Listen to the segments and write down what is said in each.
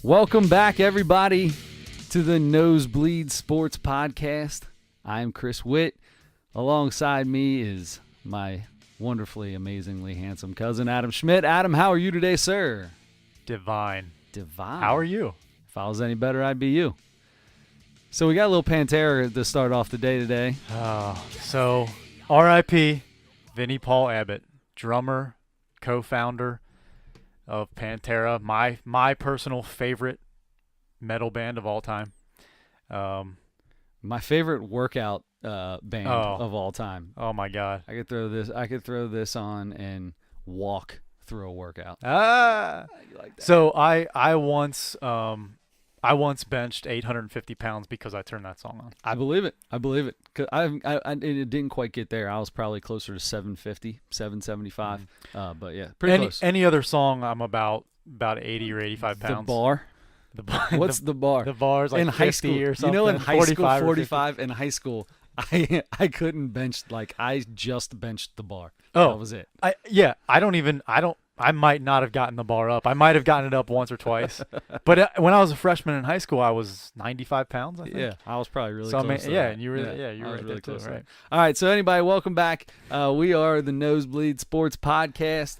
Welcome back, everybody, to the Nosebleed Sports Podcast. I'm Chris Witt. Alongside me is my wonderfully, amazingly handsome cousin, Adam Schmidt. Adam, how are you today, sir? Divine. How are you? If I was any better, I'd be you. So we got a little Pantera to start off the day today. So R.I.P. Vinnie Paul Abbott, drummer, co-founder of Pantera, my personal favorite metal band of all time. My favorite workout band of all time. Oh my God! I could throw this on and walk through a workout. Like that. So I once benched 850 pounds because I turned that song on. I believe it. 'Cause it didn't quite get there. I was probably closer to 750, 775. But yeah, pretty close. Any other song, I'm about 80 or 85 pounds. The bar. What's the bar? The bar's like in 50 high school or something. You know, in high school, 45 in high school, I couldn't bench. Like, I just benched the bar. Oh, that was it. I might not have gotten the bar up. I might have gotten it up once or twice. But when I was a freshman in high school, I was 95 pounds, I think. Yeah, I was probably really close. And you were right really there close. too, right? All right, so anybody, welcome back. We are the Nosebleed Sports Podcast.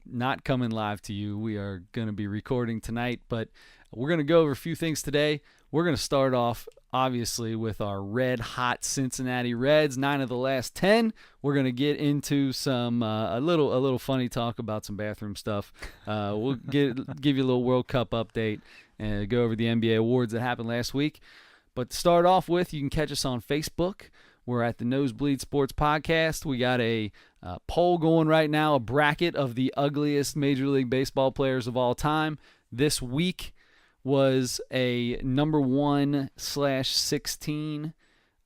Not coming live to you. We are going to be recording tonight, but we're going to go over a few things today. We're going to start off, obviously, with our red-hot Cincinnati Reds, 9 of the last 10. We're going to get into some a little funny talk about some bathroom stuff. We'll give you a little World Cup update and go over the NBA awards that happened last week. But to start off with, you can catch us on Facebook. We're at the Nosebleed Sports Podcast. We got a poll going right now, a bracket of the ugliest Major League Baseball players of all time. This week was a number 1/16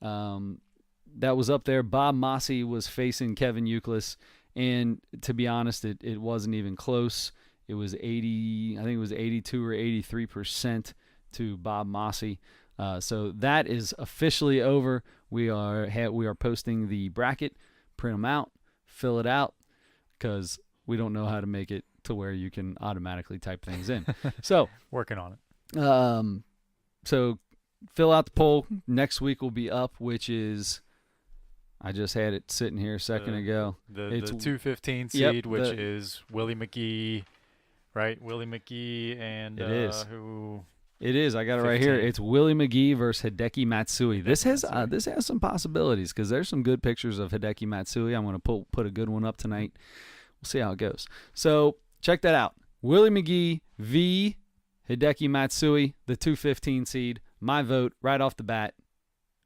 that was up there. Bob Mossie was facing Kevin Youkilis, and to be honest, it wasn't even close. It was 80, I think it was 82 or 83% to Bob Mossie. So that is officially over. We are posting the bracket, print them out, fill it out, because we don't know how to make it to where you can automatically type things in. So working on it. So fill out the poll. Next week will be up, which is, I just had it sitting here a second ago. The 215 seed, which is Willie McGee, right? Willie McGee and it is. Who? It is. I got it right here. It's Willie McGee versus Hideki Matsui. This has some possibilities because there's some good pictures of Hideki Matsui. I'm going to put a good one up tonight. We'll see how it goes. So check that out. Willie McGee v. Hideki Matsui, the 215 seed. My vote right off the bat,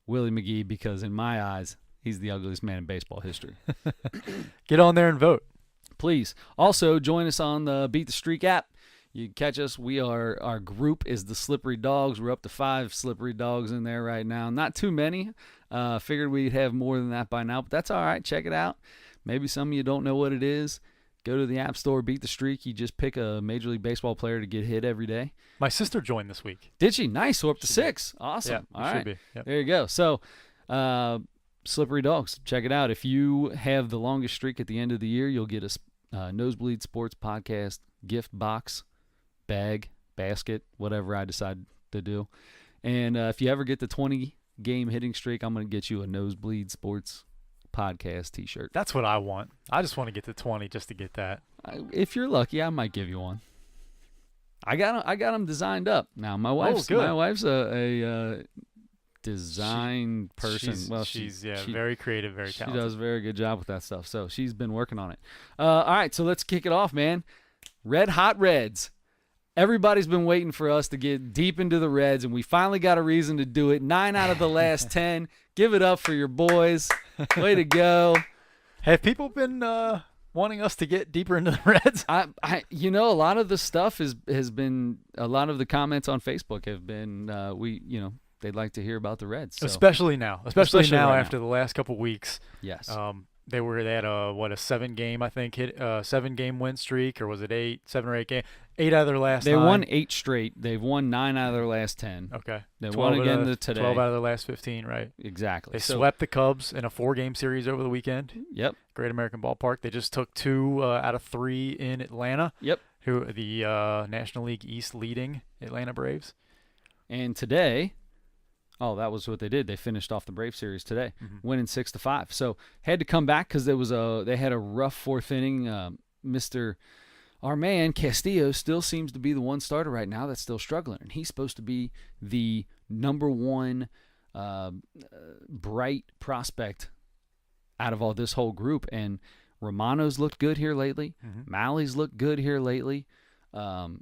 Willie McGee, because in my eyes, he's the ugliest man in baseball history. Get on there and vote. Please. Also, join us on the Beat the Streak app. You can catch us. Our group is the Slippery Dogs. We're up to 5 Slippery Dogs in there right now. Not too many. Figured we'd have more than that by now, but that's all right. Check it out. Maybe some of you don't know what it is. Go to the App Store, Beat the Streak. You just pick a Major League Baseball player to get hit every day. My sister joined this week. Did she? Nice. So up to 6. Awesome. Yeah, all right. Should be. Yep. There you go. So, Slippery Dogs. Check it out. If you have the longest streak at the end of the year, you'll get a Nosebleed Sports Podcast gift box, bag, basket, whatever I decide to do. And if you ever get the 20-game hitting streak, I'm going to get you a Nosebleed Sports Podcast t-shirt. That's what I want. I just want to get to 20 just to get that. If you're lucky, I might give you one. I got them designed up. Now my wife's a design person. She's very creative, very talented. She does a very good job with that stuff. So she's been working on it. All right, so let's kick it off, man. Red Hot Reds. Everybody's been waiting for us to get deep into the Reds, and we finally got a reason to do it. 9 out of the last 10. Give it up for your boys. Way to go. Have people been wanting us to get deeper into the Reds? A lot of the stuff has been, a lot of the comments on Facebook have been, they'd like to hear about the Reds. So. Especially now right after the last couple weeks. Yes. They had a 7-game, I think, 7-game win streak, or was it 7 or 8 game? 8 out of their last 9. They won 8 straight. They've won 9 out of their last 10. Okay. They won again today. 12 out of their last 15, right? Exactly. They swept the Cubs in a 4-game series over the weekend. Yep. Great American Ballpark. They just took 2 out of 3 in Atlanta. Yep. Who the National League East leading Atlanta Braves. And today, that was what they did. They finished off the Brave series today, winning 6-5. So had to come back because they had a rough fourth inning. Our man Castillo still seems to be the one starter right now that's still struggling, and he's supposed to be the number one bright prospect out of all this whole group. And Romano's looked good here lately. Malley's looked good here lately. Go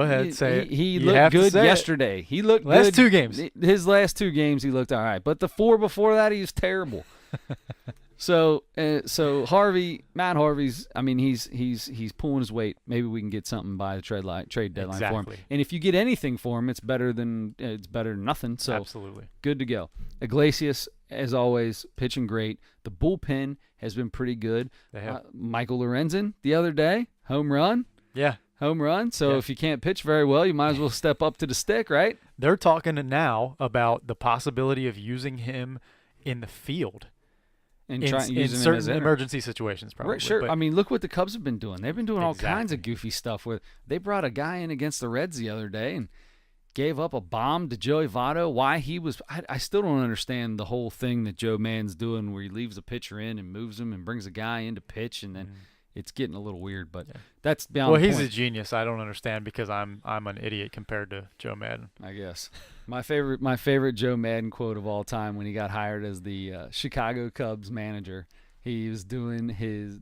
ahead, say it. He looked good yesterday. He looked good. Last 2 games. His last 2 games, he looked all right. But the 4 before that, he was terrible. So Matt Harvey's. I mean, he's pulling his weight. Maybe we can get something by the trade deadline for him. And if you get anything for him, it's better than nothing. So absolutely good to go. Iglesias, as always, pitching great. The bullpen has been pretty good. Michael Lorenzen the other day, home run. Yeah. Home run. So if you can't pitch very well, you might as well step up to the stick, right? They're talking now about the possibility of using him in the field. And in certain emergency situations, probably. Right, sure. I mean, look what the Cubs have been doing. They've been doing all kinds of goofy stuff. They brought a guy in against the Reds the other day and gave up a bomb to Joey Votto. Why he was – I still don't understand the whole thing that Joe Mann's doing where he leaves a pitcher in and moves him and brings a guy in to pitch, and then it's getting a little weird. But that's beyond the point. He's a genius. I don't understand because I'm an idiot compared to Joe Madden. I guess. My favorite Joe Madden quote of all time when he got hired as the Chicago Cubs manager, he was doing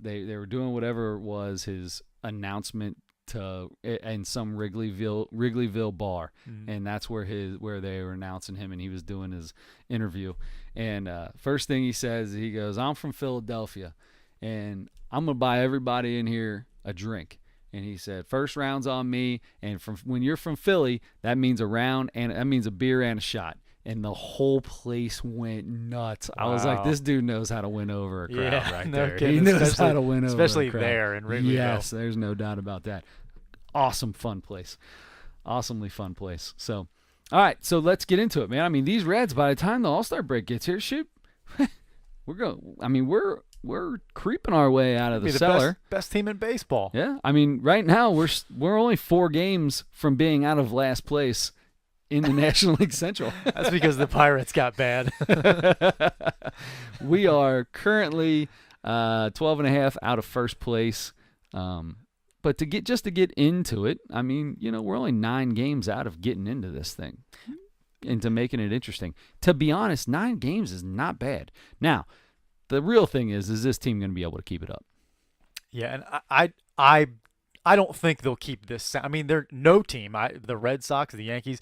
they were doing whatever it was, his announcement in some Wrigleyville bar, and that's where they were announcing him, and he was doing his interview. And first thing he says, he goes, "I'm from Philadelphia, and I'm gonna buy everybody in here a drink." And he said, "First round's on me, and when you're from Philly, that means a round, and that means a beer and a shot." And the whole place went nuts. Wow. I was like, this dude knows how to win over a crowd right there. Kidding. He knows how to win over a crowd. Especially there in Wrigleyville. Yes, there's no doubt about that. Awesome, fun place. Awesomely fun place. So, all right, so let's get into it, man. I mean, these Reds, by the time the All-Star break gets here, we're creeping our way out of the cellar. Best team in baseball. Yeah, I mean, right now we're only 4 games from being out of last place in the National League Central. That's because the Pirates got bad. We are currently 12.5 out of first place. But to get into it, I mean, we're only 9 games out of getting into this thing, into making it interesting. To be honest, 9 games is not bad. Now, the real thing is this team going to be able to keep it up? Yeah, and I don't think they'll keep this. I mean, no team. The Red Sox, the Yankees,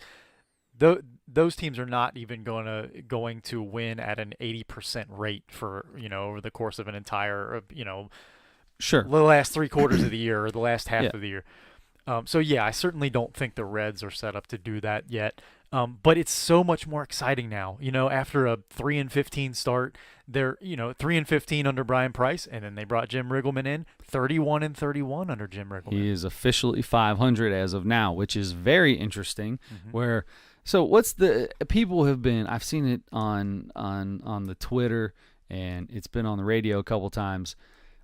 those teams are not even going to win at an 80% rate for over the course of an entire sure the last 3 quarters of the year or the last half of the year. So yeah, I certainly don't think the Reds are set up to do that yet. But it's so much more exciting now. After a 3-15 start, they're 3-15 under Brian Price, and then they brought Jim Riggleman in, 31-31 under Jim Riggleman. He is officially 500 as of now, which is very interesting. People have been, I've seen it on the Twitter, and it's been on the radio a couple times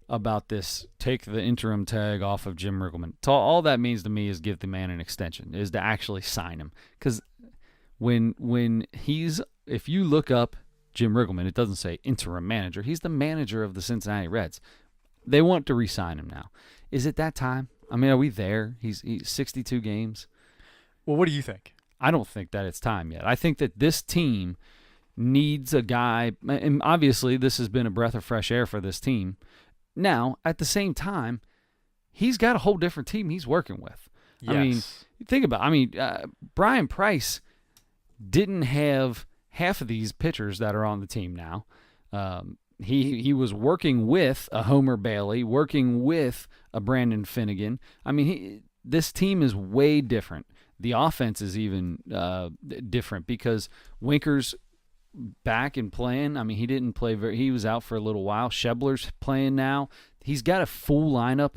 about this, take the interim tag off of Jim Riggleman. All that means to me is give the man an extension, is to actually sign him. Because if you look up Jim Riggleman, it doesn't say interim manager. He's the manager of the Cincinnati Reds. They want to re-sign him now. Is it that time? I mean, are we there? He's 62 games. Well, what do you think? I don't think that it's time yet. I think that this team needs a guy, and obviously this has been a breath of fresh air for this team. Now, at the same time, he's got a whole different team he's working with. Yes. I mean, think about it. Brian Price didn't have half of these pitchers that are on the team now. He was working with a Homer Bailey, working with a Brandon Finnegan. I mean, this team is way different. The offense is even different because Winker's back and playing. I mean, he didn't play he was out for a little while. Schebler's playing now. He's got a full lineup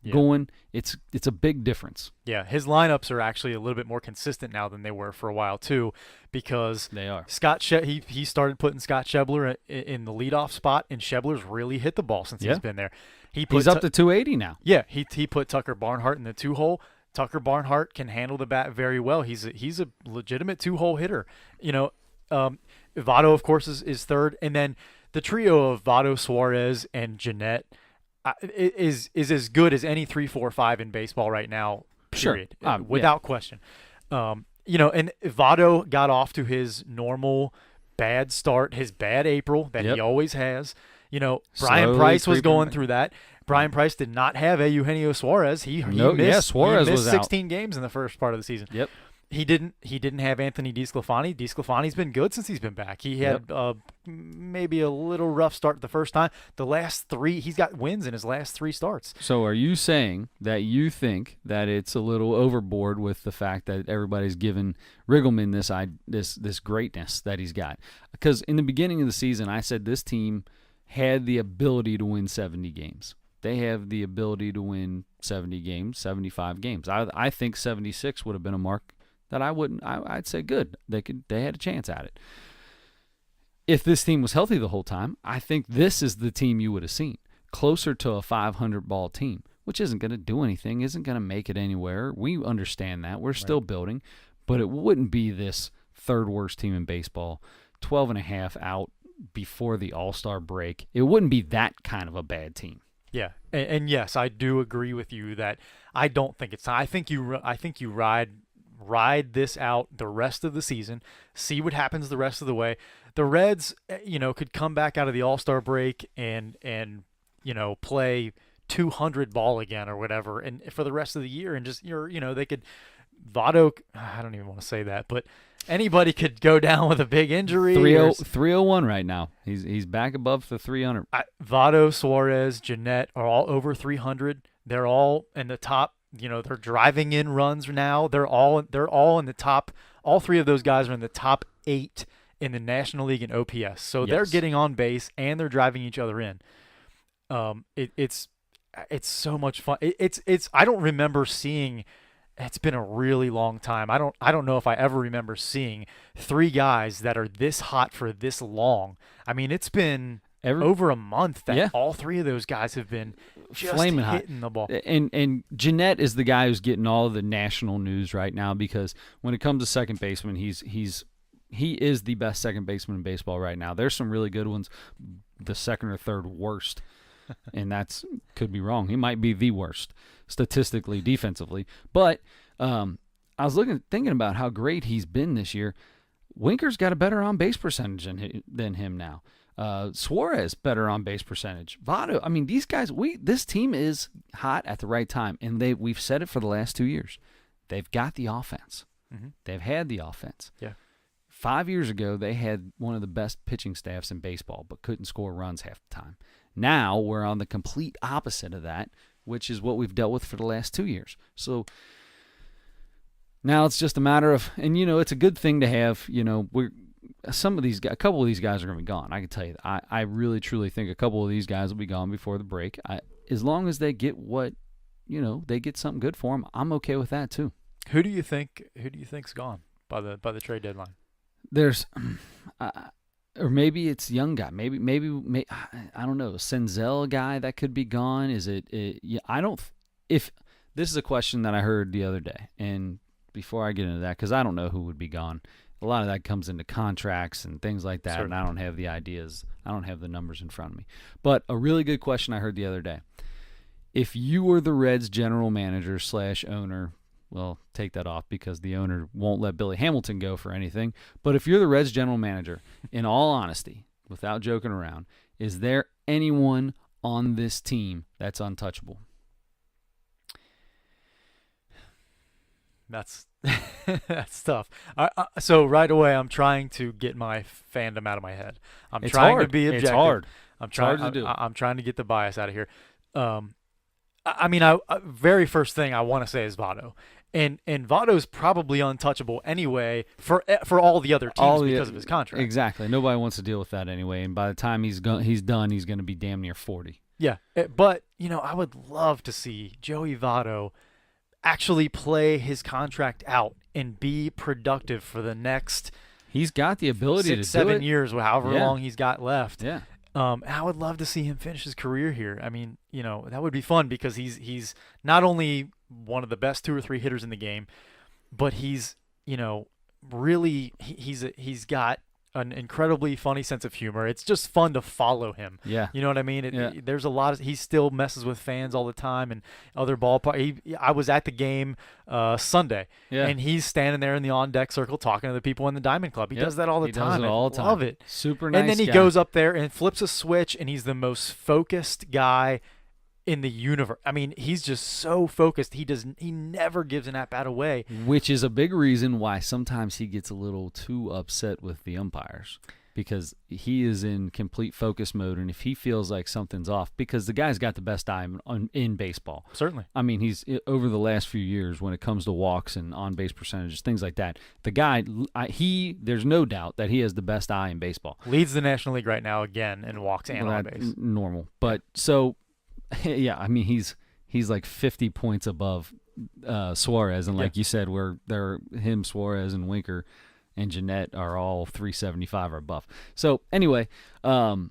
going. It's a big difference. Yeah, his lineups are actually a little bit more consistent now than they were for a while too, because they are. He started putting Scott Schebler in the leadoff spot, and Schebler's really hit the ball since he's been there. He's up to 280 now. Yeah, he put Tucker Barnhart in the 2-hole. Tucker Barnhart can handle the bat very well. He's a legitimate 2-hole hitter. Votto, of course, is third, and then the trio of Votto, Suarez, and Jeanette is as good as any 3, 4, 5 in baseball right now. Period, without question. And Votto got off to his normal bad start, his bad April that he always has. Brian Price was going through that. Brian Price did not have Eugenio Suarez. He missed 16 games in the first part of the season. Yep. He didn't have Anthony DeSclafani. DeSclafani's been good since he's been back. He had maybe a little rough start the first time. The last 3, he's got wins in his last 3 starts. So are you saying that you think that it's a little overboard with the fact that everybody's given Riggleman this greatness that he's got? Because in the beginning of the season, I said this team had the ability to win 70 games. They have the ability to win 70 games, 75 games. I think 76 would have been a mark that I'd say good. They had a chance at it. If this team was healthy the whole time, I think this is the team you would have seen. Closer to a 500 ball team, which isn't going to do anything, isn't going to make it anywhere. We understand that. We're still building, but it wouldn't be this third worst team in baseball, 12.5 out before the All-Star break. It wouldn't be that kind of a bad team. Yeah, and yes, I do agree with you that I don't think it's. I think you ride this out the rest of the season, see what happens the rest of the way. The Reds, could come back out of the All-Star break and play 200 ball again or whatever, and for the rest of the year, and just they could. Votto, I don't even want to say that, but anybody could go down with a big injury. 301 right now. He's back above the 300. Votto, Suarez, Jeanette are all over 300. They're all in the top. They're driving in runs now. They're all in the top. All 3 of those guys are in the top 8 in the National League in OPS. So they're getting on base and they're driving each other in. It's so much fun. I don't remember seeing. It's been a really long time. I don't know if I ever remember seeing 3 guys that are this hot for this long. I mean, it's been over a month that all 3 of those guys have been just flaming hitting the ball. And Jeanette is the guy who's getting all of the national news right now because when it comes to second baseman, he is the best second baseman in baseball right now. There's some really good ones, the second or third worst, and that's could be wrong. He might be the worst statistically, defensively. But I was thinking about how great he's been this year. Winker's got a better on-base percentage than him now. Suarez better on base percentage. Votto, I mean, these guys, this team is hot at the right time, and we've said it for the last 2 years. They've got the offense. Mm-hmm. They've had the offense. Yeah. 5 years ago, they had one of the best pitching staffs in baseball, but couldn't score runs half the time. Now we're on the complete opposite of that, which is what we've dealt with for the last 2 years. So now it's just a matter of, and it's a good thing to have. A couple of these guys are going to be gone. I can tell you that. I really truly think a couple of these guys will be gone before the break. As long as they get they get something good for them, I'm okay with that too. Who do you think's gone by the trade deadline? There's, or maybe it's young guy. Maybe I don't know. Senzel guy that could be gone. Is it? I don't. If this is a question that I heard the other day, and before I get into that, because I don't know who would be gone. A lot of that comes into contracts and things like that, Certainly. And I don't have the ideas. I don't have the numbers in front of me. But a really good question I heard the other day. If you were the Reds general manager / owner, well, take that off because the owner won't let Billy Hamilton go for anything. But if you're the Reds general manager, in all honesty, without joking around, is there anyone on this team that's untouchable? That's tough. So right away, I'm trying to get my fandom out of my head. I'm trying to be objective. It's hard. I'm trying to do. I'm trying to get the bias out of here. Very first thing I want to say is Votto, and Votto's probably untouchable anyway for all the other teams because of his contract. Exactly. Nobody wants to deal with that anyway. And by the time he's done, he's going to be damn near 40. Yeah, but I would love to see Joey Votto actually play his contract out and be productive for the next. He's got the ability to do 6-7 it. years, however long he's got left. Yeah. I would love to see him finish his career here. I mean, that would be fun because he's not only one of the best 2 or 3 hitters in the game, but he's, really he's got an incredibly funny sense of humor. It's just fun to follow him. Yeah. You know what I mean? There's a lot of, he still messes with fans all the time and other ballpark. I was at the game Sunday, and he's standing there in the on-deck circle talking to the people in the Diamond Club. He does that all the time. Does it all the time. I love it. Super nice And then he guy. goes up there and flips a switch, and he's the most focused guy in the universe. I mean, he's just so focused. He never gives an at-bat away. Which is a big reason why sometimes he gets a little too upset with the umpires, because he is in complete focus mode, and if he feels like something's off, because the guy's got the best eye in baseball. Certainly. I mean, he's over the last few years when it comes to walks and on-base percentages, things like that. The guy, there's no doubt that he has the best eye in baseball. Leads the National League right now again in walks and on base. Normal, but so. Yeah, I mean he's like 50 points above Suarez, and like you said, where him, Suarez, and Winker and Jeanette are all 375 or above. So anyway, got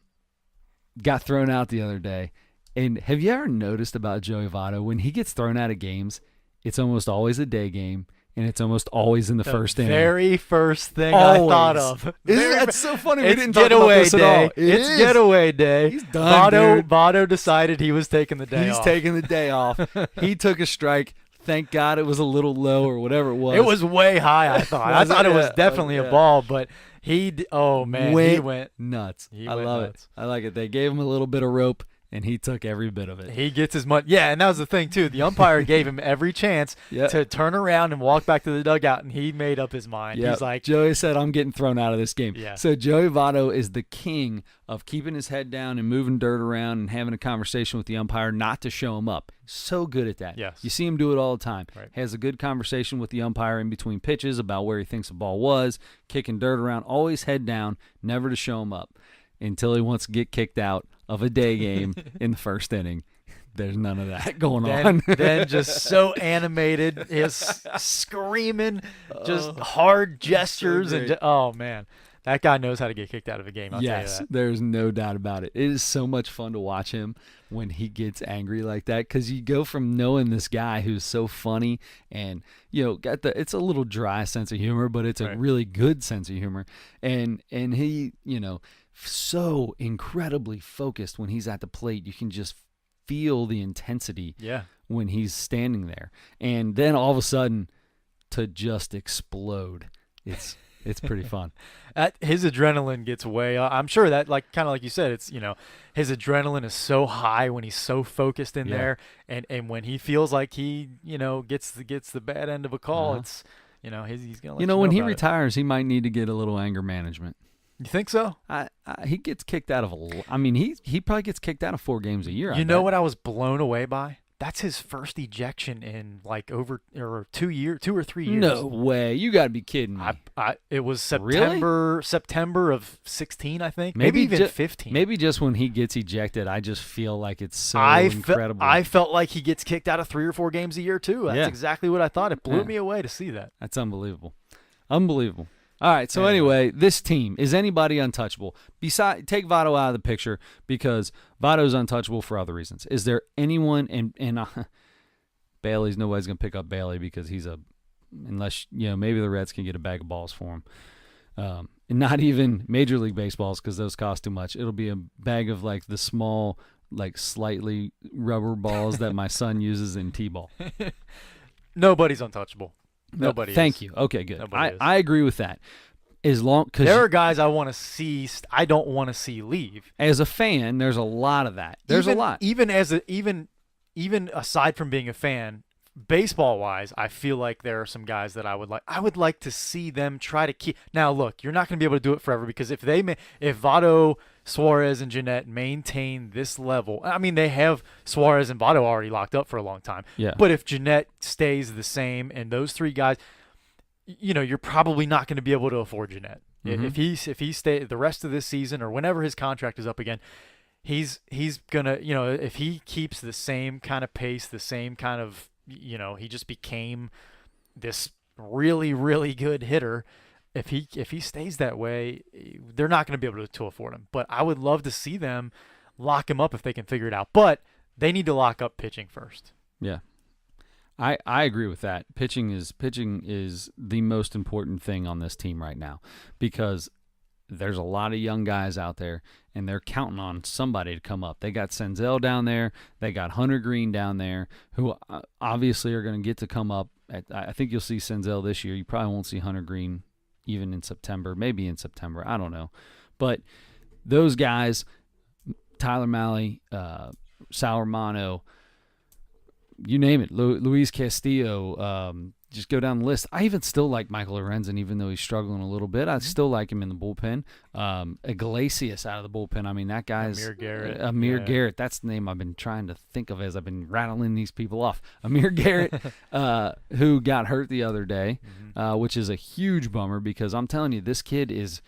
thrown out the other day, and have you ever noticed about Joey Votto, when he gets thrown out of games, it's almost always a day game. And it's almost always in the first inning. Very first thing always. I thought of. That's so funny. We It's didn't talk about this at all. It's getaway day. He's done, dude. Votto decided he was taking the day off. He's taking the day off. He took a strike. Thank God it was a little low or whatever it was. It was way high, I thought. I thought it was definitely a ball, but he went nuts. He I went love nuts. it. I like it. They gave him a little bit of rope, and he took every bit of it. He gets his money. Yeah, and that was the thing, too. The umpire gave him every chance to turn around and walk back to the dugout, and he made up his mind. Yep. He's like, Joey said, I'm getting thrown out of this game. Yeah. So Joey Votto is the king of keeping his head down and moving dirt around and having a conversation with the umpire not to show him up. So good at that. Yes. You see him do it all the time. Right. Has a good conversation with the umpire in between pitches about where he thinks the ball was, kicking dirt around, always head down, never to show him up until he wants to get kicked out of a day game in the first inning. There's none of that going on. Then just so animated, is screaming, just hard gestures, so and oh man, that guy knows how to get kicked out of a game. I'll tell you that. There's no doubt about it. It is so much fun to watch him when he gets angry like that, because you go from knowing this guy who's so funny and it's a little dry sense of humor, but it's a really good sense of humor, and he so incredibly focused when he's at the plate. You can just feel the intensity when he's standing there, and then all of a sudden to just explode. It's pretty fun. His adrenaline gets way up. I'm sure that, kind of like you said, it's his adrenaline is so high when he's so focused in there, and when he feels like he gets the bad end of a call, it's he's gonna let you know when he about it. retires, he might need to get a little anger management. You think so? He gets kicked out of he probably gets kicked out of 4 games a year. You know what I was blown away by? That's his first ejection in over 2 or 3 years. No way! You got to be kidding me. It was September of 16, I think. Maybe even 15. Maybe just when he gets ejected, I just feel like it's so incredible. I felt like he gets kicked out of 3 or 4 games a year too. That's exactly what I thought. It blew me away to see that. That's unbelievable. Unbelievable. All right, so anyway, this team, is anybody untouchable? Take Votto out of the picture, because Votto's untouchable for other reasons. Is there anyone, and Bailey's, nobody's going to pick up Bailey because unless, maybe the Reds can get a bag of balls for him. And not even Major League Baseballs, because those cost too much. It'll be a bag of the small, slightly rubber balls that my son uses in T-ball. Nobody's untouchable. Nobody. Thank you. Okay, good. Nobody is. I agree with that. Cause there are guys I want to see. I don't want to see leave. As a fan, there's a lot of that. There's a lot. Even aside from being a fan, baseball wise, I feel like there are some guys that I would like to see them try to keep. Now, look, you're not going to be able to do it forever, because if Votto, Suarez, and Jeanette maintain this level, I mean, they have Suarez and Votto already locked up for a long time. Yeah. But if Jeanette stays the same, and those 3 guys, you're probably not going to be able to afford Jeanette. Mm-hmm. If he stays the rest of this season, or whenever his contract is up again, he's gonna, if he keeps the same kind of pace, the same kind of, he just became this really, really good hitter. if he stays that way, they're not going to be able to afford him. But I would love to see them lock him up if they can figure it out. But they need to lock up pitching first. Yeah. I agree with that. Pitching is the most important thing on this team right now, because there's a lot of young guys out there, and they're counting on somebody to come up. They got Senzel down there. They got Hunter Green down there, who obviously are going to get to come up. I think you'll see Senzel this year. You probably won't see Hunter Green even in September, maybe in September. I don't know. But those guys, Tyler Mahle, Sal Romano, you name it, Luis Castillo, just go down the list. I even still like Michael Lorenzen, even though he's struggling a little bit. I still like him in the bullpen. Iglesias out of the bullpen. I mean, that guy's Amir Garrett. That's the name I've been trying to think of as I've been rattling these people off. Amir Garrett, who got hurt the other day, which is a huge bummer, because I'm telling you, this kid is.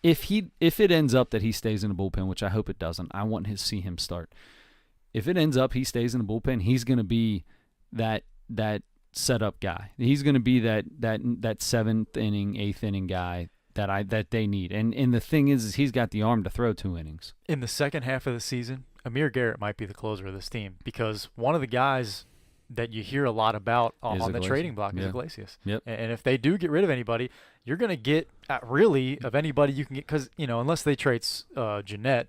If it ends up that he stays in the bullpen, which I hope it doesn't, I want to see him start. If it ends up he stays in the bullpen, he's going to be that setup guy. He's going to be that seventh inning, eighth inning guy that they need. And the thing is he's got the arm to throw 2 innings. In the second half of the season, Amir Garrett might be the closer of this team, because one of the guys that you hear a lot about on the trading block is Iglesias. Yep. And if they do get rid of anybody, you're going to get really of anybody you can get, because unless they trade Jeanette,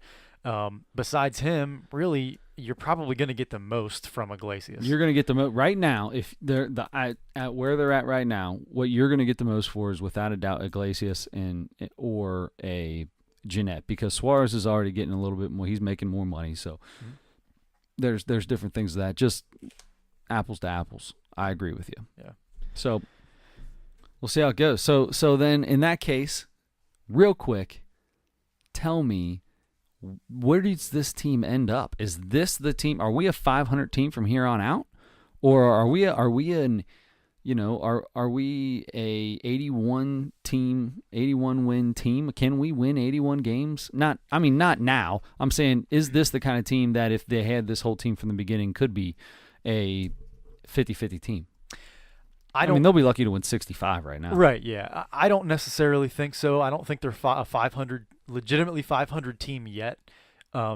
besides him, really you're probably going to get the most from Iglesias. You're going to get the most right now. If they're at where they're at right now, what you're going to get the most for is without a doubt Iglesias or a Jeanette, because Suarez is already getting a little bit more. He's making more money, so there's different things to that. Just apples to apples. I agree with you. Yeah. So we'll see how it goes. So then in that case, real quick, tell me, where does this team end up? Is this the team? Are we a 500 team from here on out, or are we an, are we a 81 win team? Can we win 81 games? Not now. I'm saying, is this the kind of team that if they had this whole team from the beginning could be a 50-50 team? I mean, they'll be lucky to win 65 right now. Right, yeah. I don't necessarily think so. I don't think they're a 500, legitimately 500 team yet.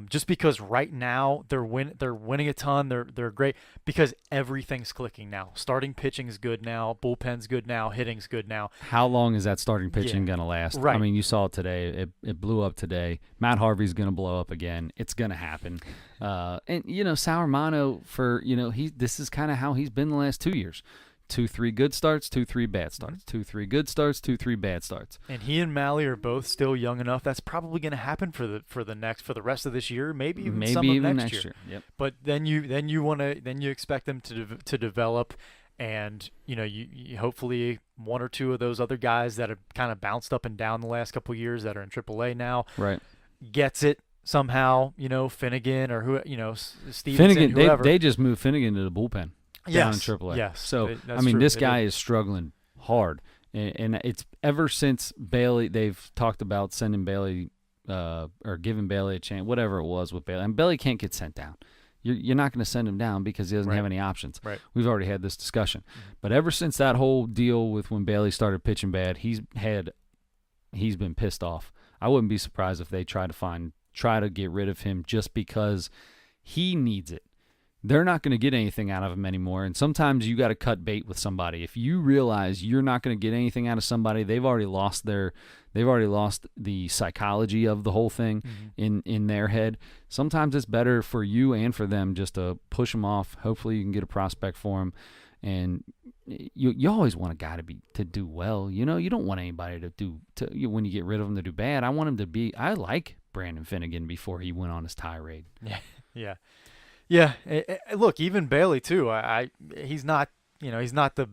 Just because right now they're winning a ton. They're great because everything's clicking now. Starting pitching's good now. Bullpen's good now. Hitting's good now. How long is that starting pitching going to last? Right. I mean, you saw it today. It blew up today. Matt Harvey's going to blow up again. It's going to happen. And Sal Romano, this is kind of how he's been the last 2 years. 2-3 good starts, 2-3 bad starts, 2-3 good starts, 2-3 bad starts. And he and Mahle are both still young enough. That's probably going to happen for the rest of this year, maybe even some of next year. Yep. But then you expect them to develop, and you hopefully one or two of those other guys that have kind of bounced up and down the last couple of years that are in AAA now, right, gets it somehow. Finnegan or Stevenson, Finnegan. whoever. They just moved Finnegan to the bullpen. Down in AAA. Yes. So, true. This guy is struggling hard. And it's ever since Bailey, they've talked about sending Bailey or giving Bailey a chance, whatever it was with Bailey. And Bailey can't get sent down. You're not going to send him down because he doesn't have any options. Right. We've already had this discussion. But ever since that whole deal with when Bailey started pitching bad, he's been pissed off. I wouldn't be surprised if they try to get rid of him just because he needs it. They're not going to get anything out of him anymore, and sometimes you got to cut bait with somebody. If you realize you're not going to get anything out of somebody, they've already lost the psychology of the whole thing in their head. Sometimes it's better for you and for them just to push them off. Hopefully, you can get a prospect for them, and you always want a guy to do well. You don't want anybody when you get rid of them to do bad. I want him to be. I like Brandon Finnegan before he went on his tirade. Yeah. Yeah, look, even Bailey too. He's not the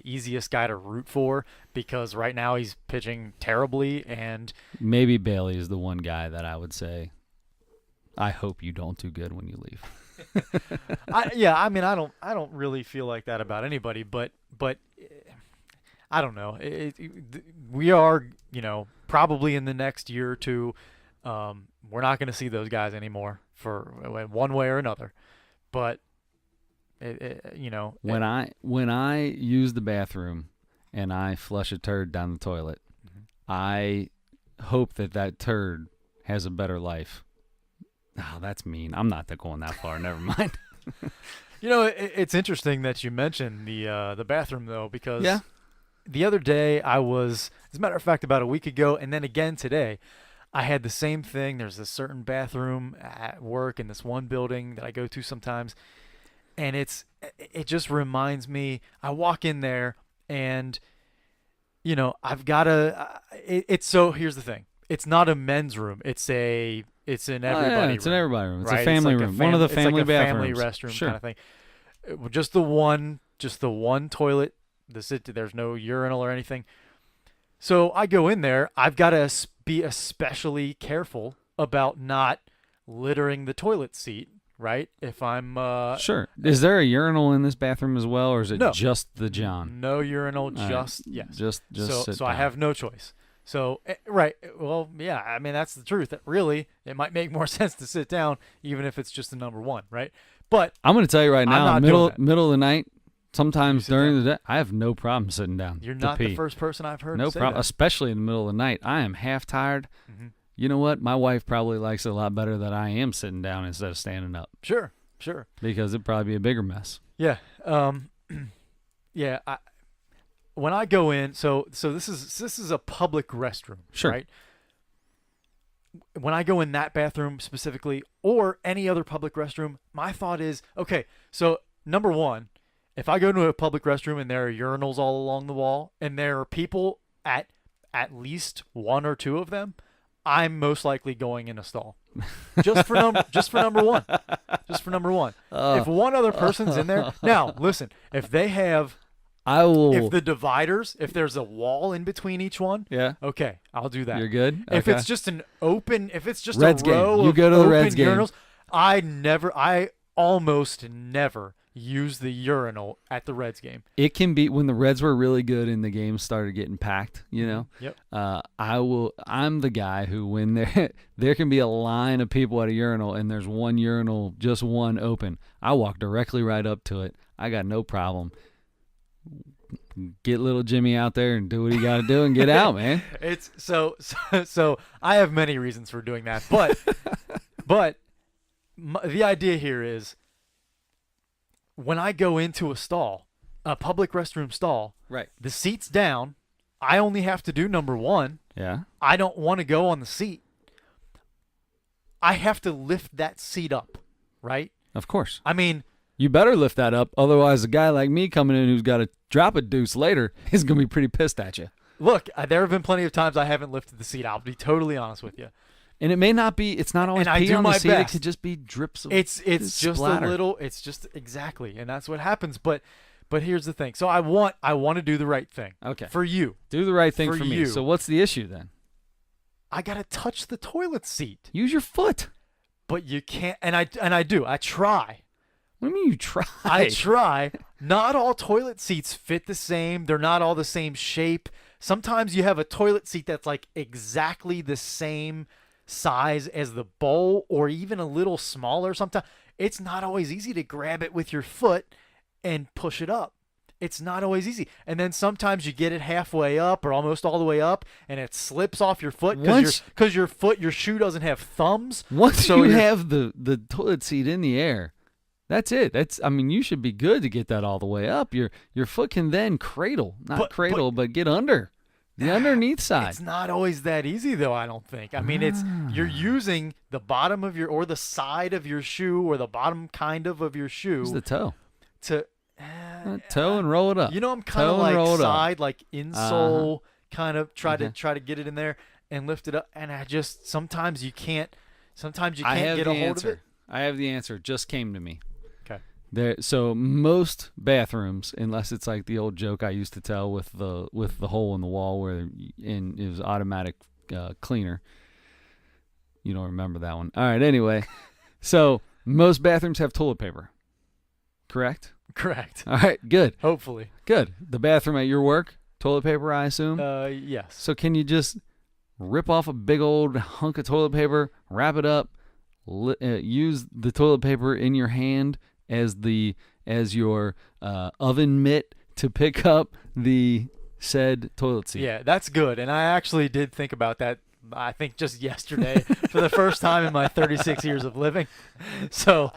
easiest guy to root for because right now he's pitching terribly, and maybe Bailey is the one guy that I would say, I hope you don't do good when you leave. I don't really feel like that about anybody, but I don't know. We are, probably in the next year or two, we're not going to see those guys anymore for one way or another. But when I use the bathroom and I flush a turd down the toilet, I hope that turd has a better life. Oh, that's mean. I'm not going that far. Never mind. It's interesting that you mentioned the bathroom, though, because the other day I was, as a matter of fact, about a week ago, and then again today, I had the same thing. There's a certain bathroom at work in this one building that I go to sometimes, and it just reminds me. I walk in there, and I've got to. So here's the thing. It's not a men's room. It's an everybody room. It's an everybody room. It's right? a family room. One of the family it's like a bathrooms. family restroom Sure. kind of thing. Just the one toilet. There's no urinal or anything. So I go in there. I've got to be especially careful about not littering the toilet seat, right? If I'm Sure. Is there a urinal in this bathroom as well, or is it just the John? No urinal, yes. Just so I have no choice. So right, well, yeah. I mean, that's the truth. That really, it might make more sense to sit down, even if it's just the number one, right? But I'm going to tell you right now, middle of the night, sometimes during the day, I have no problem sitting down. You're to not pee. the first person I've heard. No say problem, that. especially in the middle of the night. I am half tired. Mm-hmm. You know what? My wife probably likes it a lot better that I am sitting down instead of standing up. Sure. Because it'd probably be a bigger mess. Yeah. Yeah. When I go in, so this is a public restroom, Sure. right? When I go in that bathroom specifically, or any other public restroom, my thought is, okay, so number one, if I go into a public restroom and there are urinals all along the wall, and there are people at least one or two of them, I'm most likely going in a stall. Just for number one. If one other person's in there, now listen, if they have. If the dividers, if there's a wall in between each one, okay, I'll do that. You're good. If it's just a Reds row game. You of go to the open Reds game. urinals, I almost never use the urinal at the Reds game. It can be when the Reds were really good and the games started getting packed, Yep. I'm the guy who, when there can be a line of people at a urinal and there's one urinal, just one open, I walk directly right up to it. I got no problem. Get little Jimmy out there and do what he got to do and get out, man. It's so I have many reasons for doing that, but the idea here is when I go into a public restroom stall, right? The seat's down. I only have to do number one. Yeah. I don't want to go on the seat. I have to lift that seat up, right? Of course. I mean, you better lift that up. Otherwise, a guy like me coming in who's got to drop a deuce later is going to be pretty pissed at you. Look, there have been plenty of times I haven't lifted the seat. I'll be totally honest with you. And it may not be. It's not always pee on the seat. It could just be drips of. It's just splatter. a little. It's just exactly, and that's what happens. But here's the thing. So I want to do the right thing. Okay. For you. Do the right thing for me. You. So what's the issue then? I gotta touch the toilet seat. Use your foot. But you can't. And I do. I try. What do you mean you try? I try. Not all toilet seats fit the same. They're not all the same shape. Sometimes you have a toilet seat that's like exactly the same size as the bowl, or even a little smaller. Sometimes it's not always easy to grab it with your foot and push it up. It's not always easy. And then sometimes you get it halfway up or almost all the way up, and it slips off your foot because your shoe doesn't have thumbs. Once you have the toilet seat in the air, that's it. You should be good to get that all the way up. Your foot can then cradle, but get under the underneath side. It's not always that easy, though, I don't think. I mean, you're using the bottom of or the side of your shoe, or the bottom kind of your shoe. Use the toe. Toe and roll it up. I'm kind of like side, like insole, kind of try to get it in there and lift it up. And sometimes you can't get a hold of it. I have the answer. It just came to me. Okay. So most bathrooms, unless it's like the old joke I used to tell with the hole in the wall it was automatic cleaner. You don't remember that one. All right. Anyway, so most bathrooms have toilet paper. Correct? Correct. All right. Good. Hopefully. Good. The bathroom at your work, toilet paper, I assume? Yes. So can you just rip off a big old hunk of toilet paper, wrap it up, use the toilet paper in your hand as your oven mitt to pick up the said toilet seat. Yeah, that's good. And I actually did think about that. I think just yesterday for the first time in my 36 years of living. So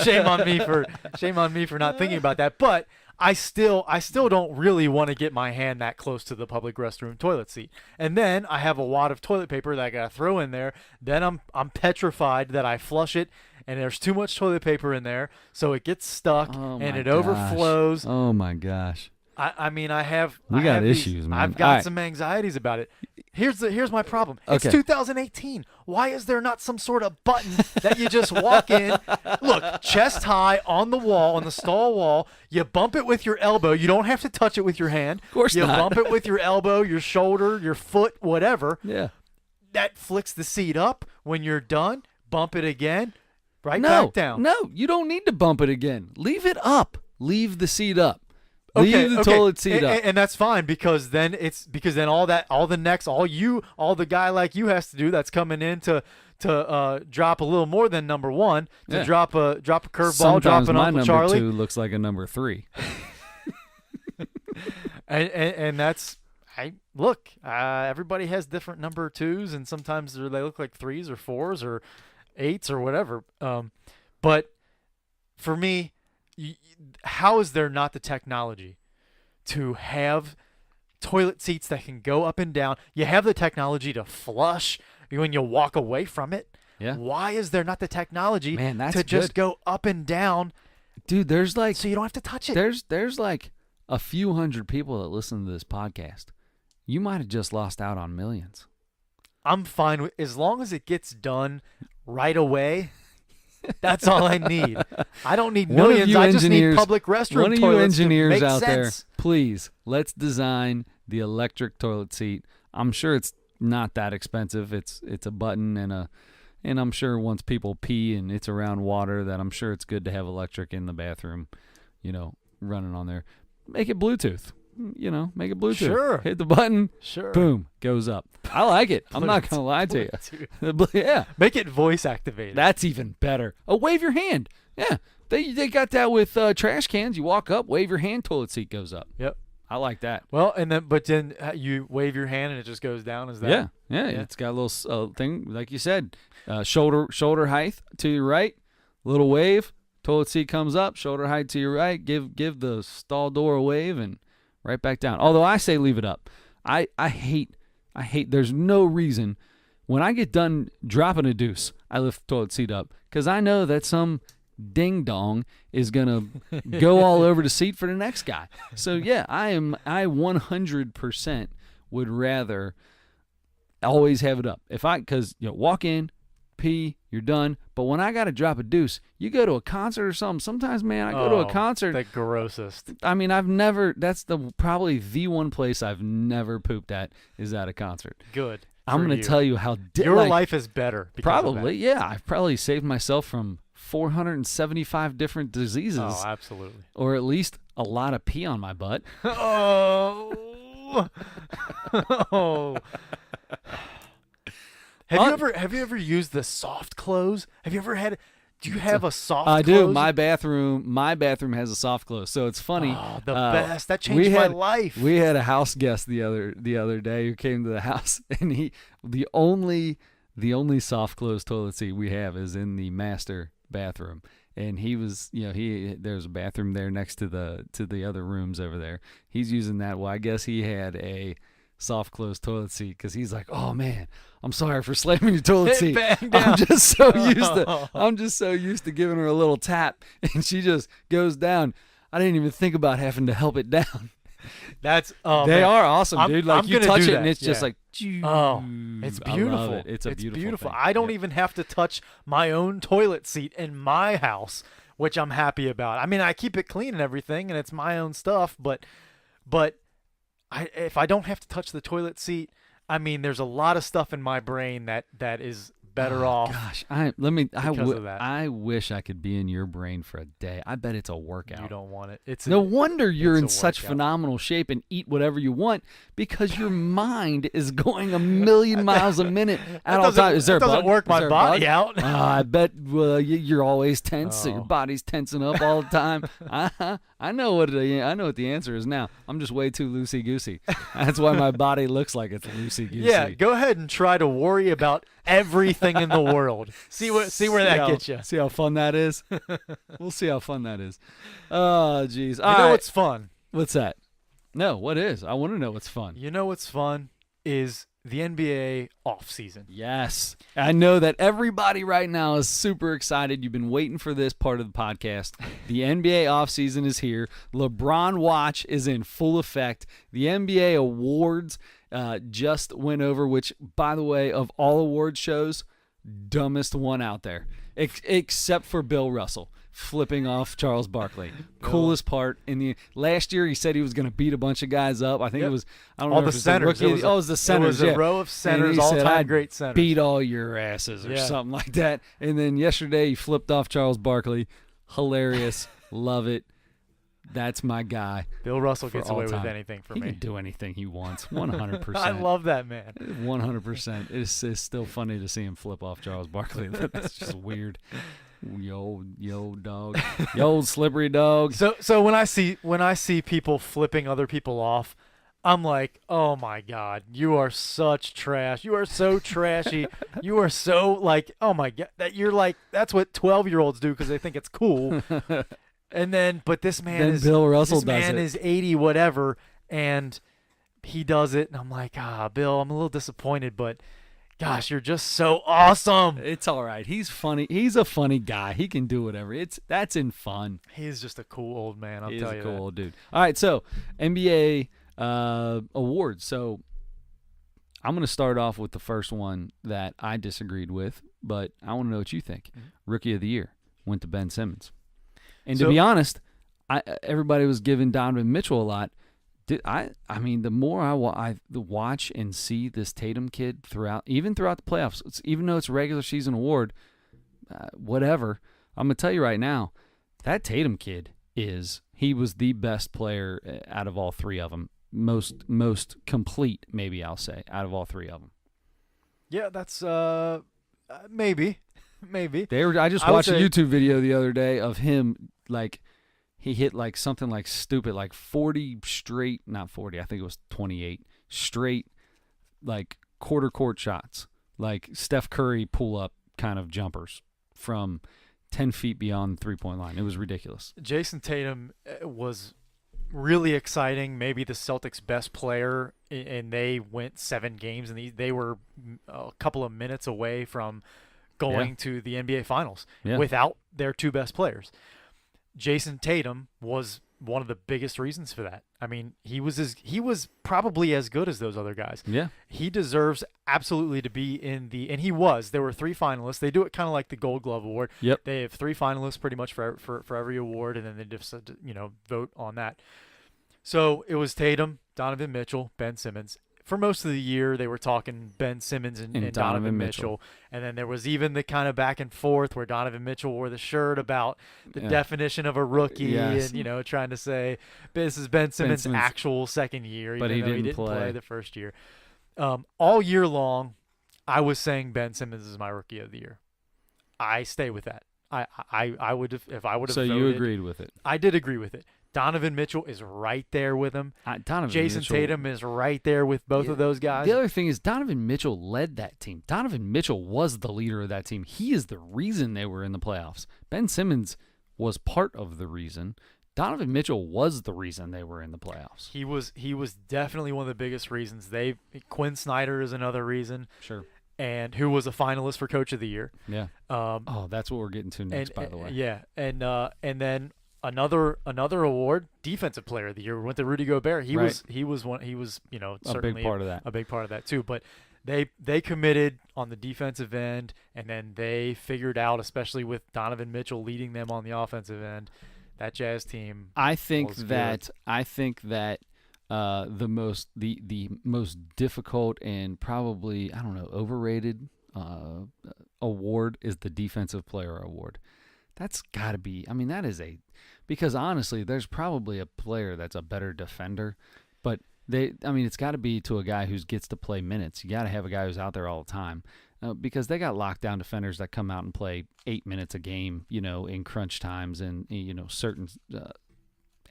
shame on me for not thinking about that. But I still don't really want to get my hand that close to the public restroom toilet seat. And then I have a wad of toilet paper that I gotta throw in there. Then I'm petrified that I flush it and there's too much toilet paper in there, so it gets stuck and it overflows. Oh my gosh. I mean, we got issues, man. I've got some anxieties about it. Here's my problem. It's 2018. Why is there not some sort of button that you just walk in? Look, chest high on the wall, on the stall wall. You bump it with your elbow. You don't have to touch it with your hand. Of course you not. bump it with your elbow, your shoulder, your foot, whatever. Yeah. That flicks the seat up. When you're done, bump it again. Back down. No, you don't need to bump it again. Leave it up. Leave the seat up. Leave the toilet seat up. And that's fine because then all the guy like you has to do that's coming in to drop a little more than number one, to drop a curveball, drop an Uncle Charlie. Sometimes my number 2 looks like a number 3. and that's everybody has different number 2s, and sometimes they look like 3s or 4s or 8s or whatever. But for me, how is there not the technology to have toilet seats that can go up and down? You have the technology to flush when you walk away from it. Yeah. Why is there not the technology to just go up and down? Dude, there's like, so you don't have to touch it. There's like a few hundred people that listen to this podcast. You might have just lost out on millions. I'm fine with, as long as it gets done right away. That's all I need. I don't need millions. I just need public restroom one of you toilets engineers to make out sense. there, please, let's design the electric toilet seat. I'm sure it's not that expensive. It's a button and I'm sure once people pee and it's around water, that I'm sure it's good to have electric in the bathroom, running on there. Make it Bluetooth. Make it Bluetooth. Sure. Hit the button. Sure. Boom. Goes up. I like it. I'm not going to lie to you. Yeah. Make it voice activated. That's even better. Oh, wave your hand. Yeah. They got that with trash cans. You walk up, wave your hand, toilet seat goes up. Yep. I like that. Well, but then you wave your hand and it just goes down. Is that? Yeah. It's got a little thing, like you said, shoulder height to your right, little wave, toilet seat comes up, shoulder height to your right, give the stall door a wave and right back down. Although I say leave it up. I hate, there's no reason. When I get done dropping a deuce, I lift the toilet seat up because I know that some ding-dong is going to go all over the seat for the next guy. So, yeah, I 100% would rather always have it up. Because walk in, pee, you're done. But when I got to drop a deuce, you go to a concert or something. Sometimes, man, I go to a concert. The grossest. I mean, that's probably the one place I've never pooped at is at a concert. Good. I'm going to tell you how your life is better. Probably, yeah. I've probably saved myself from 475 different diseases. Oh, absolutely. Or at least a lot of pee on my butt. Oh. Oh. Have you ever used the soft close? Have you ever had? Do you have a soft close? I do. My bathroom has a soft close. So it's funny. Oh, the best. That changed my life. We had a house guest the other day who came to the house, and the only soft close toilet seat we have is in the master bathroom. And he was, there's a bathroom there next to the other rooms over there. He's using that. Well, I guess he had a soft close toilet seat because he's like, oh man, I'm sorry for slamming your toilet seat. I'm just so used to giving her a little tap, and she just goes down. I didn't even think about having to help it down. They are awesome, dude. Like you touch it and it's just like, it's beautiful. I love it. It's beautiful thing. I don't even have to touch my own toilet seat in my house, which I'm happy about. I mean, I keep it clean and everything, and it's my own stuff, but if I don't have to touch the toilet seat, I mean, there's a lot of stuff in my brain that is better off. Gosh, because of that. I wish I could be in your brain for a day. I bet it's a workout. You don't want it. No wonder you're in such workout. phenomenal shape and eat whatever you want, because your mind is going a million miles a minute at all times. Is there a bug? Doesn't work my body out. I bet you're always tense. So your body's tensing up all the time. I know what the answer is now. I'm just way too loosey goosey. That's why my body looks like it's loosey goosey. Yeah, go ahead and try to worry about everything in the world. See where that gets you. See how fun that is. We'll see how fun that is. Oh, jeez. You know what's fun? What's that? No, what is? I want to know what's fun. You know what's fun is the NBA offseason. Yes. I know that everybody right now is super excited. You've been waiting for this part of the podcast. The NBA offseason is here. LeBron Watch is in full effect. The NBA awards just went over, which, by the way, of all award shows, dumbest one out there, except for Bill Russell flipping off Charles Barkley. Coolest part in the last year, he said he was going to beat a bunch of guys up. I think it was, I don't know if it was centers. The rookie. It was the centers. It was a row of centers, all-time great centers. Beat all your asses or something like that. And then yesterday he flipped off Charles Barkley. Hilarious. Love it. That's my guy. Bill Russell gets away with anything for me. He can do anything he wants. 100%. I love that man. 100%. It's still funny to see him flip off Charles Barkley. That's just weird. Yo dog. Yo old slippery dog. So when I see people flipping other people off, I'm like, oh my God, you are such trash. You are so trashy. You are so like, oh my God, that's what 12-year-olds do because they think it's cool. And then, but this man Bill Russell is 80 whatever, and he does it, and I'm like, Bill, I'm a little disappointed, but gosh, you're just so awesome. It's all right. He's funny. He's a funny guy. He can do whatever. That's in fun. He's just a cool old man. I'll tell you He's a cool old dude. All right, so NBA awards. So I'm going to start off with the first one that I disagreed with, but I want to know what you think. Mm-hmm. Rookie of the Year went to Ben Simmons. And to be honest, everybody was giving Donovan Mitchell a lot. I mean, the more I watch and see this Tatum kid throughout the playoffs, even though it's a regular season award, whatever, I'm going to tell you right now, that Tatum kid he was the best player out of all three of them. Most complete, maybe I'll say, out of all three of them. Yeah, that's maybe. I just watched a YouTube video the other day of him, like, he hit like something like stupid, like 40 straight, not 40, I think it was 28 straight, like quarter court shots, like Steph Curry pull up kind of jumpers from 10 feet beyond the 3-point line. It was ridiculous. Jason Tatum was really exciting, maybe the Celtics' best player, and they went 7 games, and they were a couple of minutes away from going to the NBA Finals without their 2 best players. Jason Tatum was one of the biggest reasons for that. I mean, he was probably as good as those other guys. Yeah. He deserves absolutely to be in and he was. There were 3 finalists. They do it kind of like the Gold Glove Award. Yep. They have 3 finalists pretty much for every award, and then they just vote on that. So it was Tatum, Donovan Mitchell, Ben Simmons. For most of the year, they were talking Ben Simmons and Donovan Mitchell. And then there was even the kind of back and forth where Donovan Mitchell wore the shirt about the definition of a rookie and, trying to say this is Ben Simmons' actual second year, but even though he didn't play the first year. All year long, I was saying Ben Simmons is my Rookie of the Year. I stay with that. I would have, if I would have So voted, you agreed with it? I did agree with it. Donovan Mitchell is right there with him. Jason Tatum is right there with both of those guys. The other thing is Donovan Mitchell led that team. Donovan Mitchell was the leader of that team. He is the reason they were in the playoffs. Ben Simmons was part of the reason. Donovan Mitchell was the reason they were in the playoffs. He was definitely one of the biggest reasons. Quinn Snyder is another reason. Sure. And who was a finalist for Coach of the Year. Yeah. That's what we're getting to next, by the way. Yeah. And then Another award, Defensive Player of the Year, went to Rudy Gobert. He was certainly a big part of that. A big part of that too. But they committed on the defensive end, and then they figured out, especially with Donovan Mitchell leading them on the offensive end, that Jazz team. I think that the most difficult and probably overrated award is the Defensive Player Award. That's got to be, I mean, that is because honestly, there's probably a player that's a better defender, but it's got to be to a guy who gets to play minutes. You got to have a guy who's out there all the time because they got lockdown defenders that come out and play 8 minutes a game, in crunch times and, certain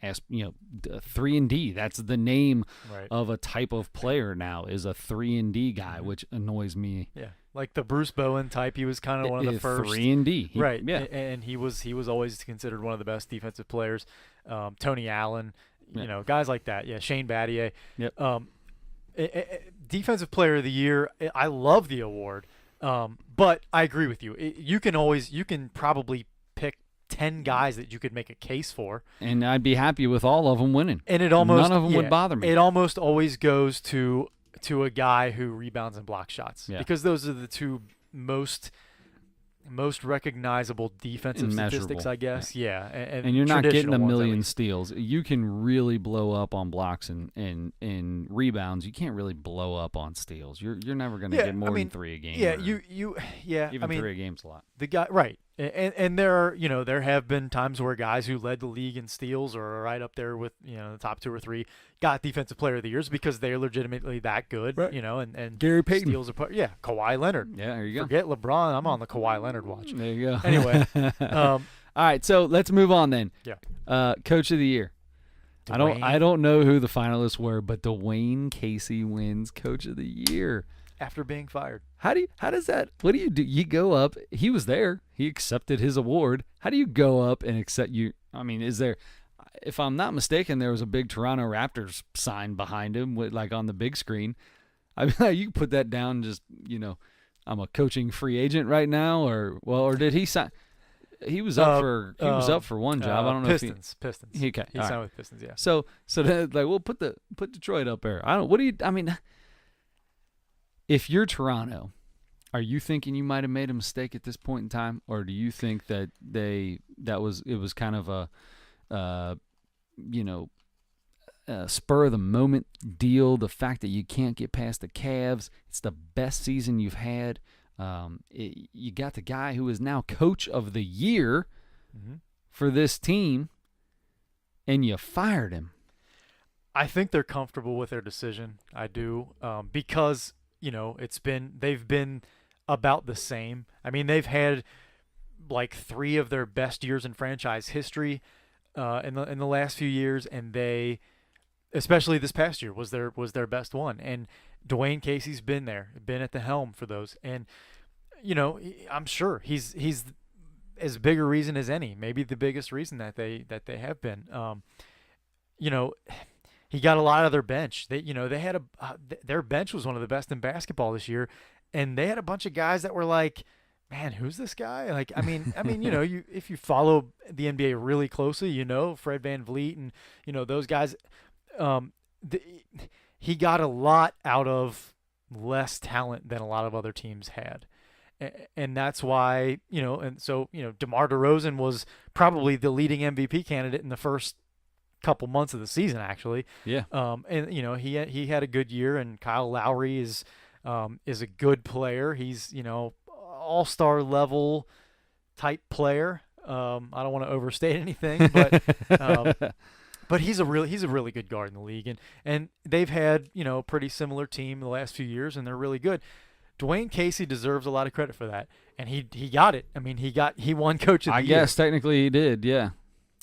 3-and-D. That's the name of a type of player now, is a 3-and-D guy, which annoys me. Yeah, like the Bruce Bowen type. He was kind of one of the first 3-and-D, right? Yeah, and he was always considered one of the best defensive players. Tony Allen, guys like that. Yeah, Shane Battier. Yep. Defensive Player of the Year. I love the award, but I agree with you. You can probably pick 10 guys that you could make a case for, and I'd be happy with all of them winning. And none of them would bother me. It almost always goes to a guy who rebounds and blocks shots, because those are the two most recognizable defensive statistics, I guess. Yeah. And you're not getting a million steals. You can really blow up on blocks and rebounds. You can't really blow up on steals. You're never going to get more than 3 a game. Yeah, even 3 a game's a lot. The guy, right. And there have been times where guys who led the league in steals or are right up there with the top 2 or 3 got Defensive Player of the Years because they're legitimately that good. Right. And Gary Payton. Steals are Kawhi Leonard. Yeah, there you go. Forget LeBron. I'm on the Kawhi Leonard watch. There you go. Anyway, all right. So let's move on then. Yeah. Coach of the Year. I don't know who the finalists were, but Dwayne Casey wins Coach of the Year. After being fired. How does that, what do? You go up, he was there, he accepted his award. How do you go up and accept is there, if I'm not mistaken, there was a big Toronto Raptors sign behind him on the big screen. I mean, you can put that down just, I'm a coaching free agent right now, or did he sign? He was up for one job. I don't know Pistons. Okay. He signed with Pistons, yeah. So then, we'll put Detroit up there. If you're Toronto, are you thinking you might have made a mistake at this point in time, or do you think that it was kind of a spur of the moment deal? The fact that you can't get past the Cavs, it's the best season you've had. You got the guy who is now Coach of the Year for this team, and you fired him. I think they're comfortable with their decision. I do, because they've been about the same. I mean, they've had 3 of their best years in franchise history in the last few years, and they, especially this past year, was their best one. And Dwayne Casey's been at the helm for those. And I'm sure he's as big a reason as any, maybe the biggest reason that they have been. He got a lot of their bench. They had their bench was one of the best in basketball this year, and they had a bunch of guys that were like, man, who's this guy? If you follow the NBA really closely, Fred VanVleet and those guys. He got a lot out of less talent than a lot of other teams had, and that's why DeMar DeRozan was probably the leading MVP candidate in the first couple months of the season, actually. Yeah. And he had a good year, and Kyle Lowry is a good player. He's all-star level type player. I don't want to overstate anything, but he's a really good guard in the league, and they've had a pretty similar team the last few years, and they're really good. Dwayne Casey deserves a lot of credit for that, and he got it. I mean, he won Coach of the Year. I guess technically he did, yeah.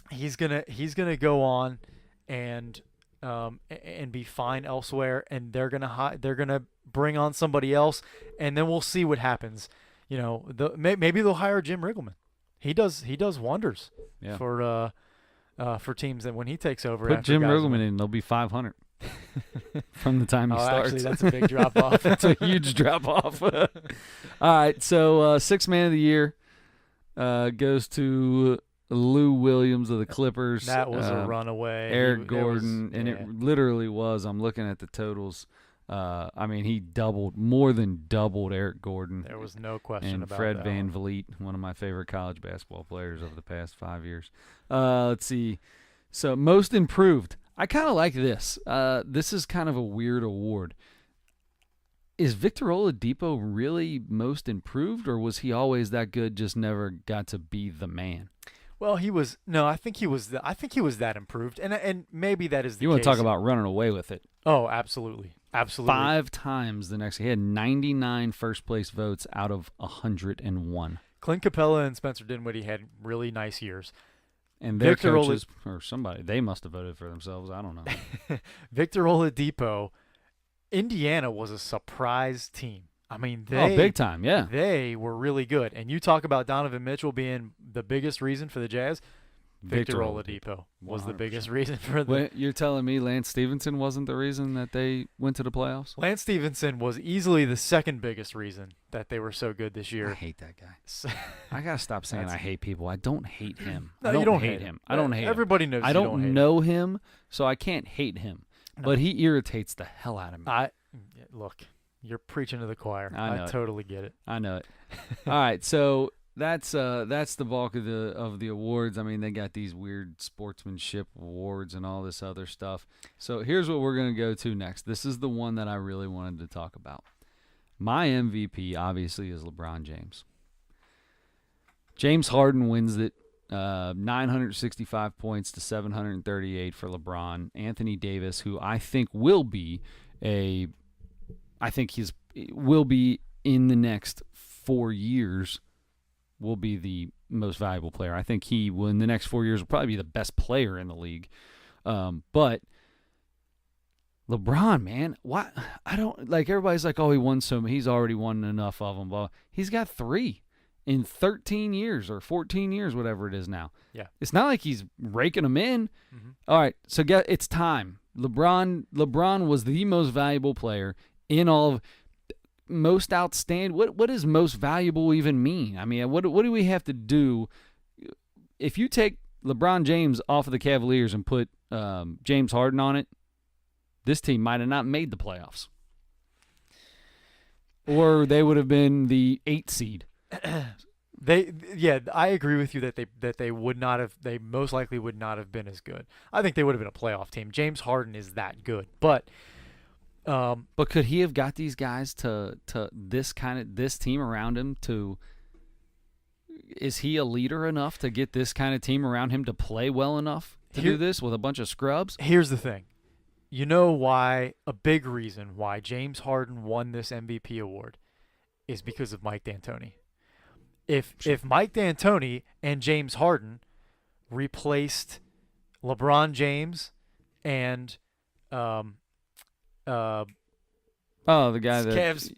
He's gonna go on and be fine elsewhere, and they're gonna bring on somebody else, and then we'll see what happens. Maybe they'll hire Jim Riggleman. He does wonders for teams, that when he takes over. Put Jim Riggleman in, they'll be 500 from the time he starts. Actually, that's a big drop off. That's a huge drop off. All right, so Sixth Man of the Year goes to Lou Williams of the Clippers. That was a runaway. Eric Gordon, it literally was. I'm looking at the totals. He more than doubled Eric Gordon. There was no question about that. And Fred VanVleet, one of my favorite college basketball players of the past 5 years. Let's see. So, most improved. I kind of like this. This is kind of a weird award. is Victor Oladipo really most improved, or was he always that good, just never got to be the man? Well, he was no. I think he was. I think he was that improved, and maybe that is the You case. want to talk about running away with it? Oh, absolutely, absolutely. 5 times the next. He had 99 first place votes out of 101. Clint Capella and Spencer Dinwiddie had really nice years. And their coaches or somebody, they must have voted for themselves. I don't know. Victor Oladipo, Indiana was a surprise team. I mean, they big time, yeah. They were really good. And you talk about Donovan Mitchell being the biggest reason for the Jazz. Victor Oladipo was the biggest reason for the. Wait, you're telling me Lance Stevenson wasn't the reason that they went to the playoffs? Lance Stevenson was easily the second biggest reason that they were so good this year. I hate that guy. I gotta stop saying I hate people. I don't hate him. No, I don't you don't hate him. I don't hate him. Everybody knows. I don't know him, so I can't hate him. No. But he irritates the hell out of me. Look. You're preaching to the choir. I totally get it. I know it. All right, so that's the bulk of the awards. I mean, they got these weird sportsmanship awards and all this other stuff. So here's what we're gonna go to next. This is the one that I really wanted to talk about. My MVP obviously is LeBron James. James Harden wins it. 965 points to 738 for LeBron. Anthony Davis, who I think will be will be in the next 4 years, will be the most valuable player. I think he will in the next 4 years will probably be the best player in the league. But LeBron, man, why I don't like everybody's like, oh, he won so many. He's already won enough of them. Well, he's got 3 in 13 years or 14 years, whatever it is now. Yeah, it's not like he's raking them in. Mm-hmm. All right, so it's time. LeBron was the most valuable player in all of most outstanding. What does most valuable even mean? I mean, what do we have to do if you take LeBron James off of the Cavaliers and put James Harden on it? This team might have not made the playoffs, or they would have been the 8th seed. I agree with you that they would not have. They most likely would not have been as good. I think they would have been a playoff team. James Harden is that good, but could he have got these guys to this team around him to? Is he a leader enough to get this kind of team around him to play well enough to do this with a bunch of scrubs? Here's the thing. You know why a big reason why James Harden won this MVP award is because of Mike D'Antoni. If Mike D'Antoni and James Harden replaced LeBron James and the guy that Cavs,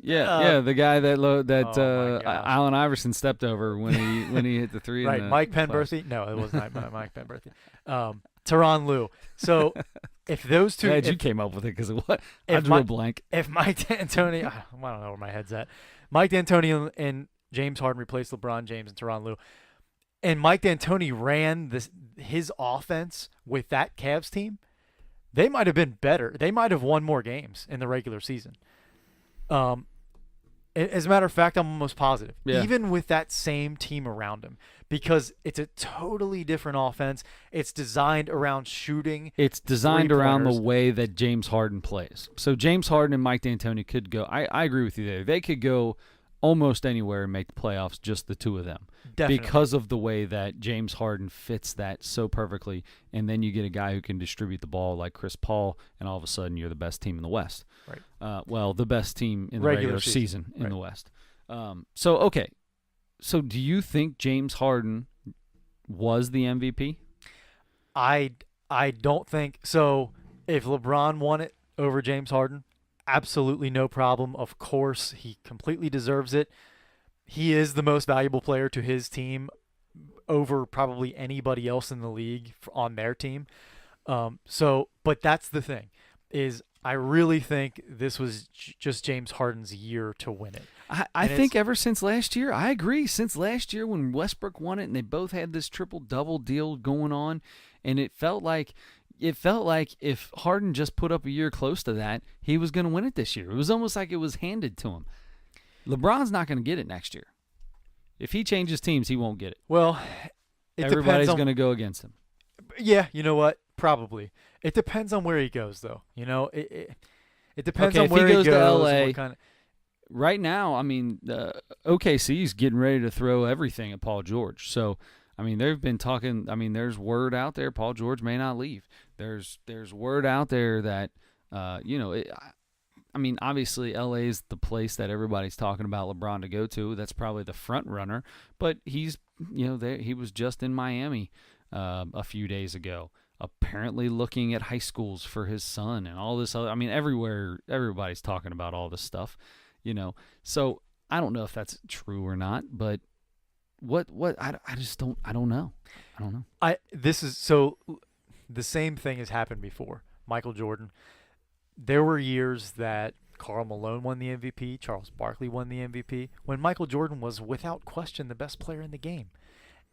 the guy that Allen Iverson stepped over when he hit the 3. Right, Mike Penberthy. No, it wasn't Mike Penberthy. Tyronn Lue. So if those two, you came up with it because of what? I drew a blank. If Mike D'Antoni, I don't know where my head's at. Mike D'Antoni and James Harden replaced LeBron James and Tyronn Lue, and Mike D'Antoni ran his offense with that Cavs team, they might have been better. They might have won more games in the regular season. As a matter of fact, I'm almost positive. Yeah. Even with that same team around him, because it's a totally different offense. It's designed around shooting. It's designed around the way that James Harden plays. So James Harden and Mike D'Antoni could go. I agree with you there. They could go almost anywhere and make the playoffs, just the two of them. Definitely. Because of the way that James Harden fits that so perfectly, and then you get a guy who can distribute the ball like Chris Paul, and all of a sudden you're the best team in the West. Right. The best team in the regular season in the West. So do you think James Harden was the MVP? I don't think so. If LeBron won it over James Harden, absolutely no problem. Of course, he completely deserves it. He is the most valuable player to his team over probably anybody else in the league on their team. But that's the thing, is I really think this was just James Harden's year to win it. I think ever since last year, I agree. Since last year when Westbrook won it and they both had this triple-double deal going on, and it felt like if Harden just put up a year close to that, he was going to win it this year. It was almost like it was handed to him. LeBron's not going to get it next year. If he changes teams, he won't get it. Well, everybody's going to go against him. Yeah, you know what? Probably. It depends on where he goes, though. You know, it depends on where he goes to LA. right now, I mean, OKC's getting ready to throw everything at Paul George. So, I mean, they've been talking. I mean, there's word out there Paul George may not leave. There's word out there that, I mean, obviously, LA is the place that everybody's talking about LeBron to go to. That's probably the front runner. But he's, he was just in Miami a few days ago, apparently looking at high schools for his son and all this other. I mean, everywhere, everybody's talking about all this stuff, So I don't know if that's true or not, but what I just don't. I don't know. The same thing has happened before. Michael Jordan. There were years that Karl Malone won the MVP, Charles Barkley won the MVP, when Michael Jordan was without question the best player in the game.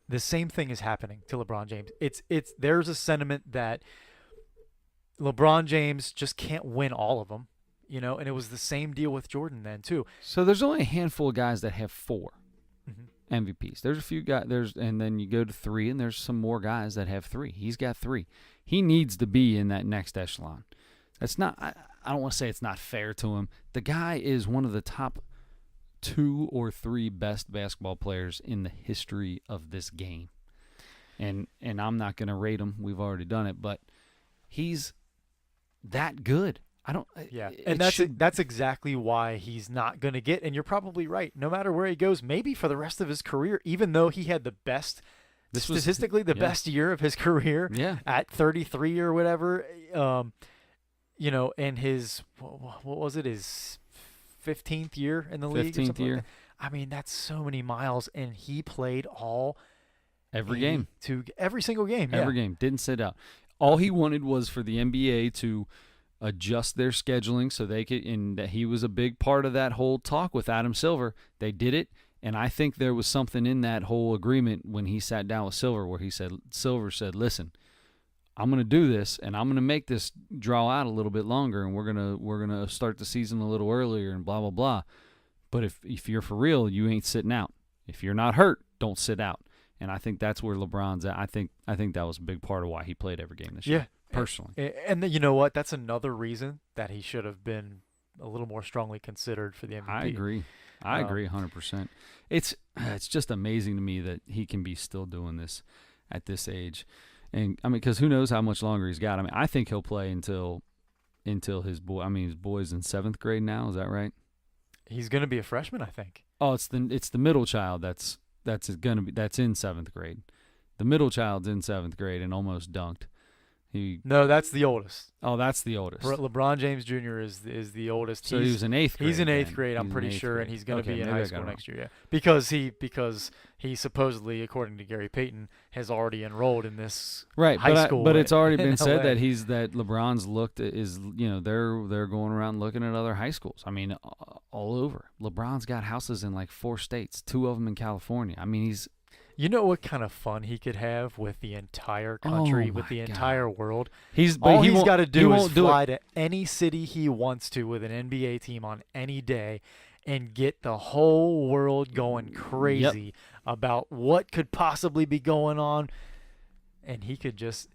The same thing is happening to LeBron James. There's a sentiment that LeBron James just can't win all of them, and it was the same deal with Jordan then too. So there's only a handful of guys that have 4 MVPs. There's a few guys, and then you go to 3, and there's some more guys that have 3. He's got 3. He needs to be in that next echelon. That's not. I don't want to say it's not fair to him. The guy is one of the top 2 or 3 best basketball players in the history of this game, and I'm not going to rate him. We've already done it, but he's that good. I don't. Yeah, and that's exactly why he's not going to get. And you're probably right. No matter where he goes, maybe for the rest of his career, even though he had the best. Statistically, the best year of his career at 33 or whatever. And his what was it? His 15th year in the league. 15th year. Like I mean, that's so many miles, and he played every game, every single game, every game. Didn't sit out. All he wanted was for the NBA to adjust their scheduling so they could, and that he was a big part of that whole talk with Adam Silver. They did it, and I think there was something in that whole agreement when he sat down with Silver, where Silver said, "Listen, I'm going to do this, and I'm going to make this draw out a little bit longer, and we're gonna start the season a little earlier, and blah blah blah. But if you're for real, you ain't sitting out. If you're not hurt, don't sit out." And I think that's where LeBron's at. I think that was a big part of why he played every game this year. Personally. And you know what? That's another reason that he should have been a little more strongly considered for the MVP. I agree. I agree 100%. It's just amazing to me that he can be still doing this at this age. And I mean, because who knows how much longer he's got. I mean, I think he'll play until his boy's in 7th grade now. Is that right? He's going to be a freshman, I think. Oh, it's the middle child that's in 7th grade. The middle child's in 7th grade and almost dunked. No, that's the oldest. Oh, that's the oldest. LeBron James Jr. is the oldest. So he was in 8th grade. He's in 8th grade, I'm pretty sure, and he's going to be in high school next year. Yeah, because he supposedly, according to Gary Payton, has already enrolled in this high school. But it's already been said that LeBron's they're going around looking at other high schools. I mean, all over. LeBron's got houses in like 4 states, 2 of them in California. I mean, he's. You know what kind of fun he could have with the entire country, with the entire world? All he's got to do is fly to any city he wants to with an NBA team on any day and get the whole world going crazy about what could possibly be going on. And he could just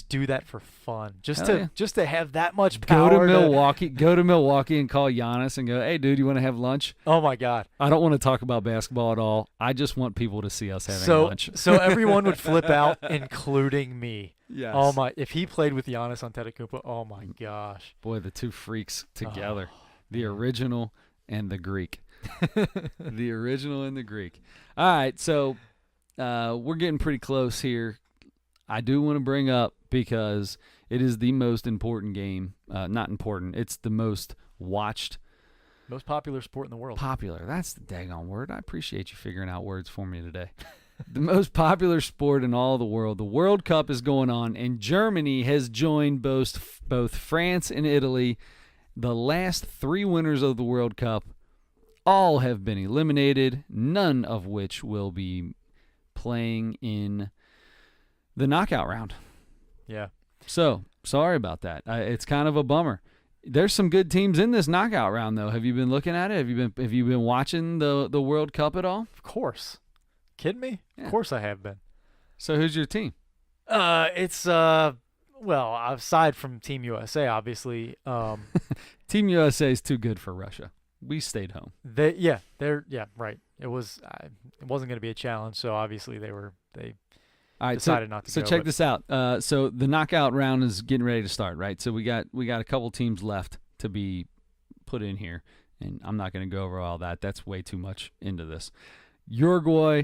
do that for fun, just to have that much power. Go to Milwaukee and call Giannis and go, "Hey, dude, you want to have lunch?" Oh my God! I don't want to talk about basketball at all. I just want people to see us having lunch. So everyone would flip out, including me. Yes. Oh my! If he played with Giannis Antetokounmpo, oh my gosh! Boy, the two freaks together, the original and the Greek, the original and the Greek. All right, so we're getting pretty close here. I do want to bring up, because it is the most important game. Not important. It's the most watched. Most popular sport in the world. Popular. That's the daggone word. I appreciate you figuring out words for me today. The most popular sport in all the world. The World Cup is going on, and Germany has joined both France and Italy. The last 3 winners of the World Cup all have been eliminated, none of which will be playing in the knockout round. Yeah. So, sorry about that. It's kind of a bummer. There's some good teams in this knockout round, though. Have you been looking at it? Have you been watching the World Cup at all? Of course. Kidding me? Yeah. Of course I have been. So, who's your team? It's well, aside from Team USA, obviously. Team USA is too good for Russia. We stayed home. Right. It wasn't going to be a challenge, so obviously they All right, decided not to so go. check this out. So the knockout round is getting ready to start, right? So we got a couple teams left to be put in here, and I'm not going to go over all that. That's way too much into this. Uruguay,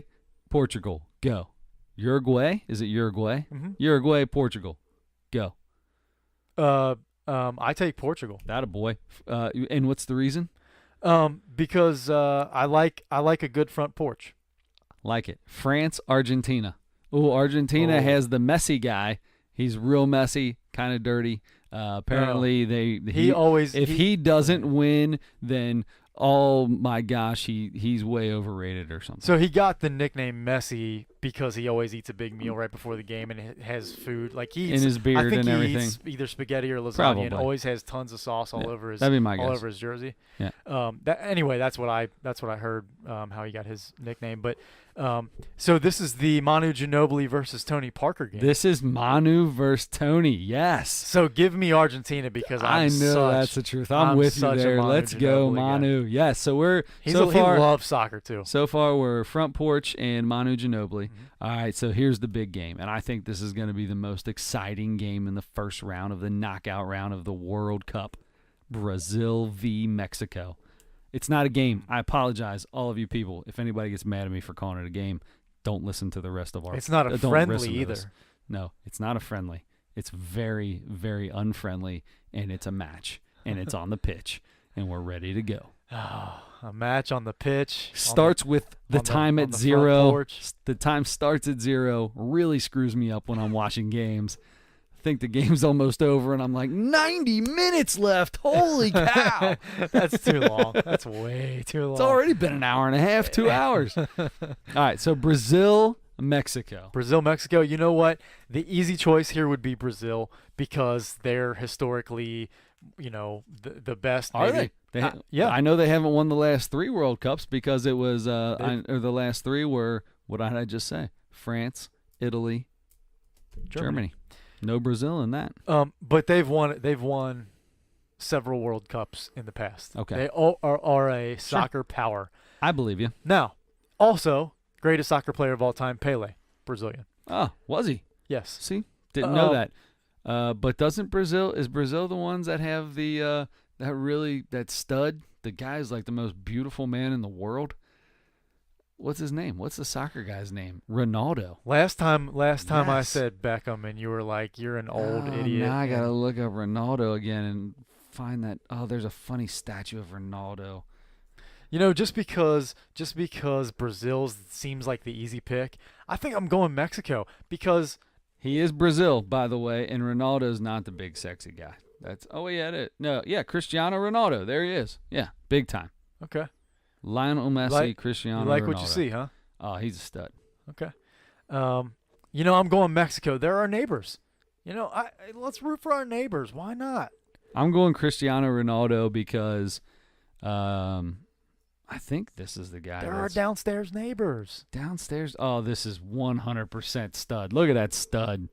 Portugal, go. Uruguay? Is it Uruguay? Mm-hmm. Uruguay, Portugal, go. I take Portugal. That a boy. And what's the reason? Because I like a good front porch. Like it. France, Argentina. Oh, Argentina has the messy guy. He's real messy, kind of dirty. Apparently, if he doesn't win, then oh my gosh, he's way overrated or something. So he got the nickname Messi because he always eats a big meal right before the game and has food like he eats, in his beard I think and he everything. Eats either spaghetti or lasagna Probably. and always has tons of sauce all over his that'd be my guess. all over his jersey. Yeah. Anyway, that's what I heard how he got his nickname. But so this is the Manu Ginobili versus Tony Parker game. This is Manu versus Tony. Yes. So give me Argentina because I know that's the truth. I'm with you there. Let's go, Manu. Yes. Yeah, so he loves soccer too. So far we're front porch and Manu Ginobili. Mm-hmm. All right, so here's the big game, and I think this is going to be the most exciting game in the first round of the knockout round of the World Cup. Brazil v. Mexico. It's not a game. I apologize, all of you people. If anybody gets mad at me for calling it a game, don't listen to the rest of our. It's not a friendly either. No, it's not a friendly. It's very, very unfriendly, and it's a match, and it's on the pitch, and we're ready to go. Oh, a match on the pitch. Starts with the time at 0. The time starts at 0. Really screws me up when I'm watching games. Think the game's almost over, and I'm like, 90 minutes left. Holy cow. That's too long. That's way too long. It's already been an hour and a half, 2 hours. All right, so Brazil, Mexico. Brazil, Mexico. You know what? The easy choice here would be Brazil because they're historically, the best. Are they? Yeah. I know they haven't won the last 3 World Cups because it was, or the last 3 were, what did I just say? France, Italy, Germany. No Brazil in that. But they've won several World Cups in the past. Okay. They are a soccer power. I believe you. Now, also, greatest soccer player of all time, Pele, Brazilian. Oh, was he? Yes. See? Didn't know that. But is Brazil the ones that have the that stud? The guy's like the most beautiful man in the world. What's his name? What's the soccer guy's name? Ronaldo. Last time yes. I said Beckham, and you were like, "You're an old idiot." Now I gotta look up Ronaldo again and find that. Oh, there's a funny statue of Ronaldo. Just because Brazil seems like the easy pick, I think I'm going Mexico because he is Brazil, by the way, and Ronaldo's not the big sexy guy. Cristiano Ronaldo. There he is. Yeah, big time. Okay. Lionel Messi, Cristiano Ronaldo. You like what you see, huh? Oh, he's a stud. Okay. I'm going Mexico. They're our neighbors. Let's root for our neighbors. Why not? I'm going Cristiano Ronaldo because I think this is the guy. They're our downstairs neighbors. Downstairs? Oh, this is 100% stud. Look at that stud.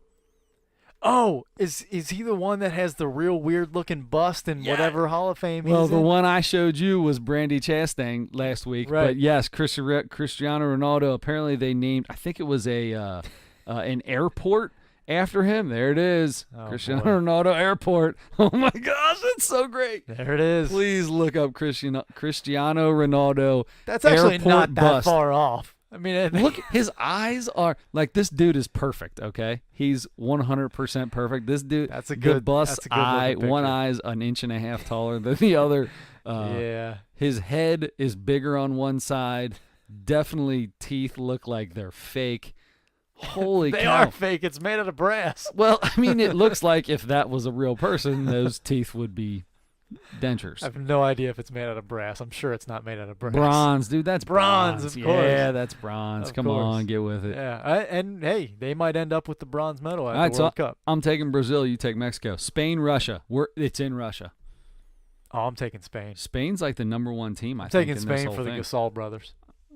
Oh, is he the one that has the real weird-looking bust in whatever Hall of Fame he's in? Well, the one I showed you was Brandy Chastain last week. Right. But, yes, Cristiano Ronaldo, apparently they named, I think it was an airport after him. There it is. Cristiano Ronaldo Airport. Oh, my gosh, that's so great. There it is. Please look up Cristiano Ronaldo. That's actually not that bust. Far off. I mean, look, his eyes are like this dude is perfect. Okay, he's 100% perfect. This dude, that's a good eye. One eye's an inch and a half taller than the other. Yeah, his head is bigger on one side. Definitely, teeth look like they're fake. Holy they cow! Are fake. It's made out of brass. Well, I mean, it looks like if that was a real person, those teeth would be dentures. I have no idea if it's made out of brass. I'm sure it's not made out of brass. Bronze, dude. That's bronze. Of course. Yeah, that's bronze. Come on, get with it. Yeah, and hey, they might end up with the bronze medal at the World Cup. I'm taking Brazil. You take Mexico. Spain, Russia. It's in Russia. Oh, I'm taking Spain. Spain's like the number 1 team. I'm taking Spain for the Gasol brothers.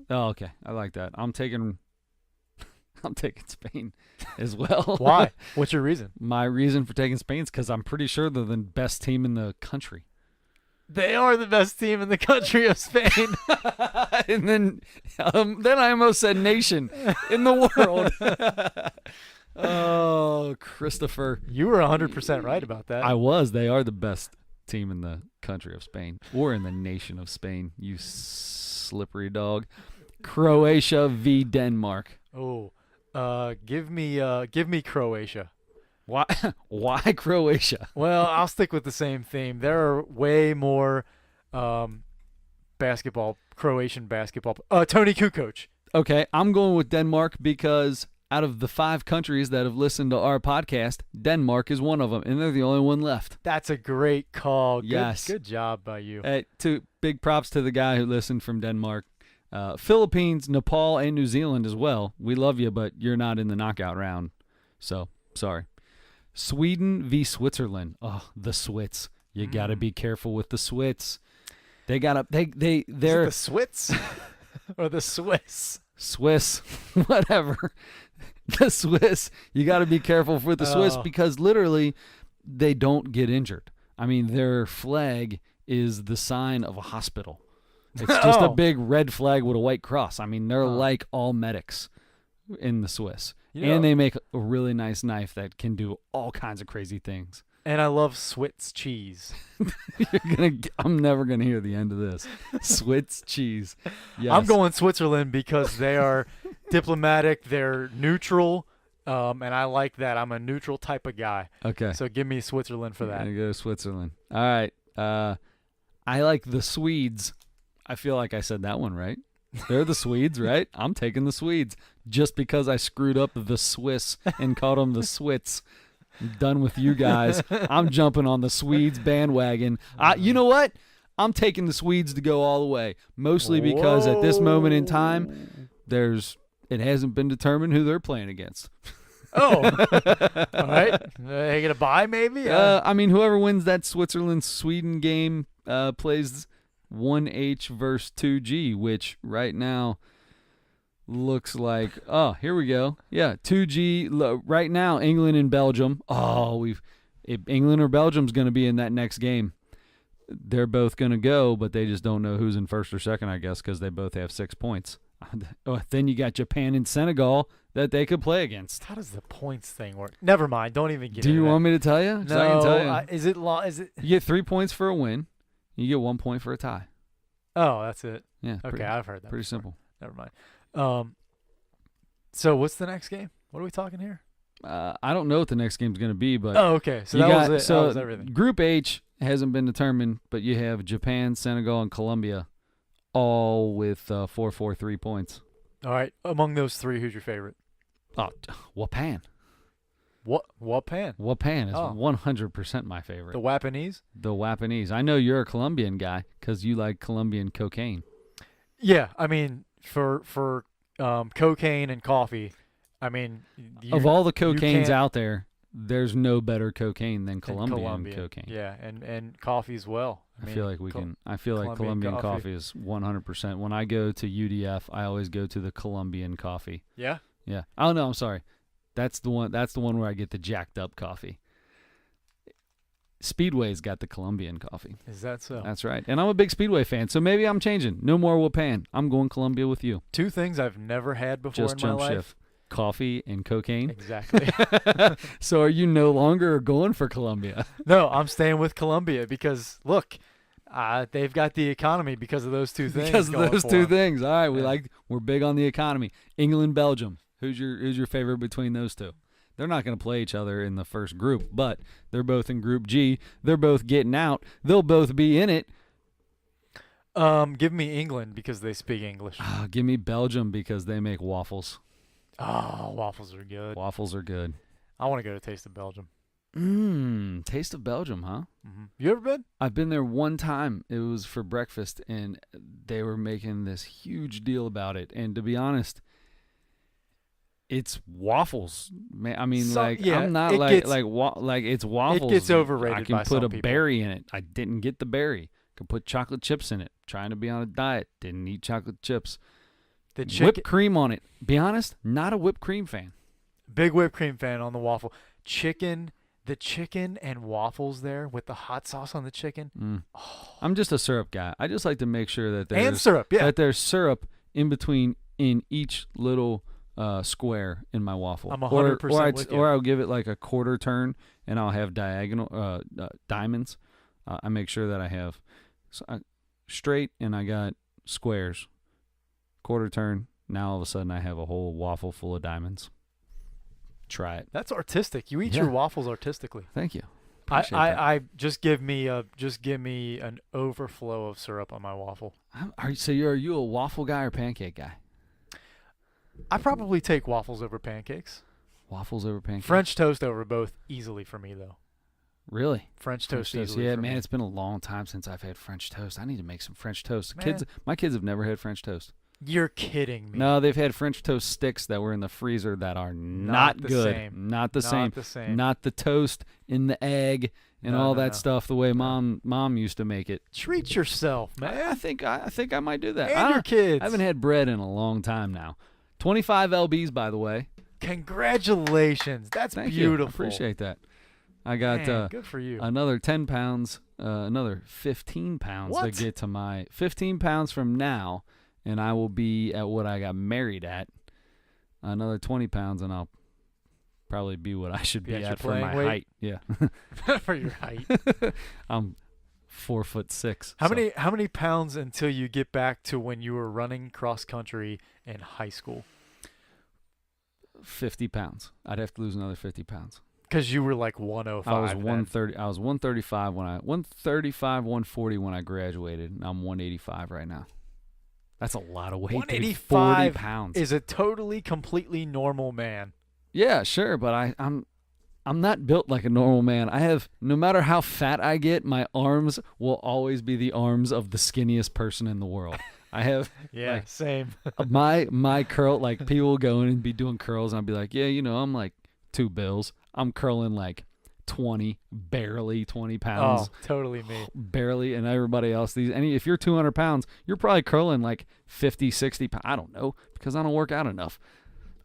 Oh, okay. I like that. I'm taking Spain as well. Why? What's your reason? My reason for taking Spain is because I'm pretty sure they're the best team in the country. They are the best team in the country of Spain. And then I almost said nation in the world. Oh, Christopher. You were 100% right about that. I was. They are the best team in the country of Spain, or in the nation of Spain, you slippery dog. Croatia v. Denmark. Oh, give me Croatia. Why? Why Croatia? Well, I'll stick with the same theme. There are way more Croatian basketball. Tony Kukoc. Okay, I'm going with Denmark because out of the 5 countries that have listened to our podcast, Denmark is one of them, and they're the only one left. That's a great call. Yes. Good job by you. Big props to the guy who listened from Denmark. Philippines, Nepal, and New Zealand as well. We love you, but you're not in the knockout round. So, sorry. Sweden v. Switzerland. Oh, the Swits. You got to be careful with the Swits. They're Is it the Swits or the Swiss? Swiss, whatever. The Swiss. You got to be careful with the Swiss because literally they don't get injured. I mean, their flag is the sign of a hospital. It's just a big red flag with a white cross. I mean, they're like all medics in the Swiss. And they make a really nice knife that can do all kinds of crazy things. And I love Swiss cheese. I'm never going to hear the end of this. Swiss cheese. Yes. I'm going Switzerland because they are diplomatic. They're neutral. And I like that. I'm a neutral type of guy. Okay. So give me Switzerland for that. I'm going to go to Switzerland. All right. I like the Swedes. I feel like I said that one right. They're the Swedes, right? I'm taking the Swedes just because I screwed up the Swiss and called them the Swits. I'm done with you guys. I'm jumping on the Swedes bandwagon. You know what? I'm taking the Swedes to go all the way, mostly because at this moment in time, it hasn't been determined who they're playing against. Oh, all right. They get a bye, maybe? I mean, whoever wins that Switzerland-Sweden game plays 1H versus 2G, which right now looks like, here we go. Yeah, 2G right now, England and Belgium. If England or Belgium's going to be in that next game. They're both going to go, but they just don't know who's in first or second, I guess, because they both have 6 points. Then you got Japan and Senegal that they could play against. How does the points thing work? Never mind. Don't even get Do into you that. want me to tell you? No. I can tell you. Is it? You get 3 points for a win. You get 1 point for a tie. Oh, that's it. Yeah. Okay, I've heard that. Pretty before. simple. Never mind. So what's the next game? What are we talking here? I don't know what the next game's going to be, but okay. So that was it. So that was everything. Group H hasn't been determined, but you have Japan, Senegal, and Colombia, all with 4-4-3 points. All right. Among those 3, who's your favorite? Oh, Wapan. Wapan? Wapan is 100% my favorite. The Wapanese? The Wapanese. I know you're a Colombian guy because you like Colombian cocaine. Yeah. I mean, for cocaine and coffee, I mean, of all the cocaines out there, there's no better cocaine than Colombian cocaine. Yeah, and coffee as well. I feel like Colombian coffee is 100%. When I go to UDF, I always go to the Colombian coffee. Yeah? Yeah. Oh no, I'm sorry. That's the one where I get the jacked up coffee. Speedway's got the Colombian coffee. Is that so? That's right. And I'm a big Speedway fan, so maybe I'm changing. No more Wapan. I'm going Colombia with you. 2 things I've never had before Just in my jump life. shift. Coffee and cocaine. Exactly. So are you no longer going for Colombia? No, I'm staying with Colombia because, look, they've got the economy because of those 2 things. Because of those 2 them. things. All right, we're big on the economy. England, Belgium. Who's your favorite between those 2? They're not going to play each other in the first group, but they're both in Group G. They're both getting out. They'll both be in it. Give me England because they speak English. Give me Belgium because they make waffles. Oh, waffles are good. Waffles are good. I want to go to Taste of Belgium. Taste of Belgium, huh? Mm-hmm. You ever been? I've been there one time. It was for breakfast, and they were making this huge deal about it. And to be honest, it's waffles. Man, I mean, I'm not like it's waffles. It gets overrated. I can by put some a people. berry in it. I didn't get the berry. Could put chocolate chips in it. Trying to be on a diet. Didn't eat chocolate chips. Whipped cream on it. Be honest, not a whipped cream fan. Big whipped cream fan on the waffle. Chicken the chicken and waffles there with the hot sauce on the chicken. I'm just a syrup guy. I just like to make sure that And syrup, yeah. that there's syrup in between in each little square in my waffle. I'm 100% with you. Or I'll give it like a quarter turn, and I'll have diagonal diamonds. I make sure that I have straight, and I got squares. Quarter turn. Now all of a sudden I have a whole waffle full of diamonds. Try it. That's artistic. You eat your waffles artistically. Thank you. I just give me an overflow of syrup on my waffle. Are you a waffle guy or pancake guy? I probably take waffles over pancakes. Waffles over pancakes. French toast over both easily for me though. Really? French toast easily. Yeah, for man, me. it's been a long time since I've had French toast. I need to make some French toast. My kids have never had French toast. You're kidding me. No, they've had French toast sticks that were in the freezer that are not good. Same. Not the same. Not the toast in the egg and all that stuff the way mom used to make it. Treat yourself, man. I think I might do that. And your kids. I haven't had bread in a long time now. 25 lbs, by the way. Congratulations. That's Thank beautiful. You. I appreciate that. I got good for you. Another 10 pounds, another 15 pounds to get to my 15 pounds from now, and I will be at what I got married at. Another 20 pounds, and I'll probably be what I should be at for my height. Yeah. For your height. I'm 4'6". How many pounds until you get back to when you were running cross country in high school? 50 pounds. I'd have to lose another 50 pounds. Because you were like 105. I was 130. I was 135 140 when I graduated. And I'm 185 right now. That's a lot of weight. 185 40 pounds is a totally, completely normal man. Yeah, sure, but I'm not built like a normal man. I have, no matter how fat I get, my arms will always be the arms of the skinniest person in the world. I have same. my curl, like people will go in and be doing curls, and I'll be like, yeah, I'm like $2 I'm curling like 20 pounds. Oh, totally me. Barely, and everybody else, if you're 200 pounds, you're probably curling like 50, 60 pounds. I don't know, because I don't work out enough.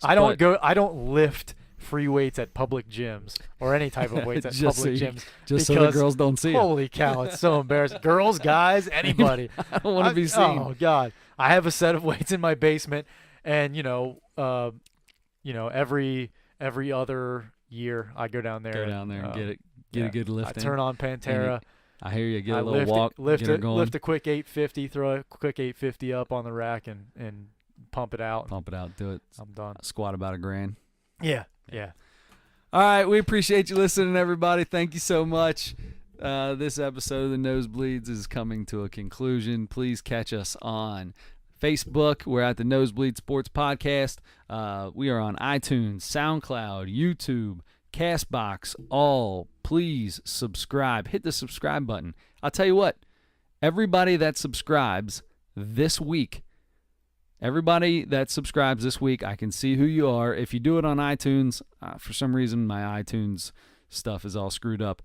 I don't lift free weights at public gyms or any type of weights at public gyms. Just so the girls don't see it. Holy cow, it's so embarrassing. Girls, guys, anybody. I don't want to be seen. Oh, God. I have a set of weights in my basement, and, every other year I go down there. And get a good lift in. I turn on Pantera. I hear you. Get a little walk. Lift a quick 850, throw a quick 850 up on the rack and pump it out. Do it. I'm done. Squat about $1,000. Yeah. All right. We appreciate you listening, everybody. Thank you so much. This episode of the Nosebleeds is coming to a conclusion. Please catch us on Facebook. We're at the Nosebleed Sports Podcast. We are on iTunes, SoundCloud, YouTube, CastBox, all. Please subscribe. Hit the subscribe button. I'll tell you what, everybody that subscribes this week, I can see who you are. If you do it on iTunes, for some reason my iTunes stuff is all screwed up,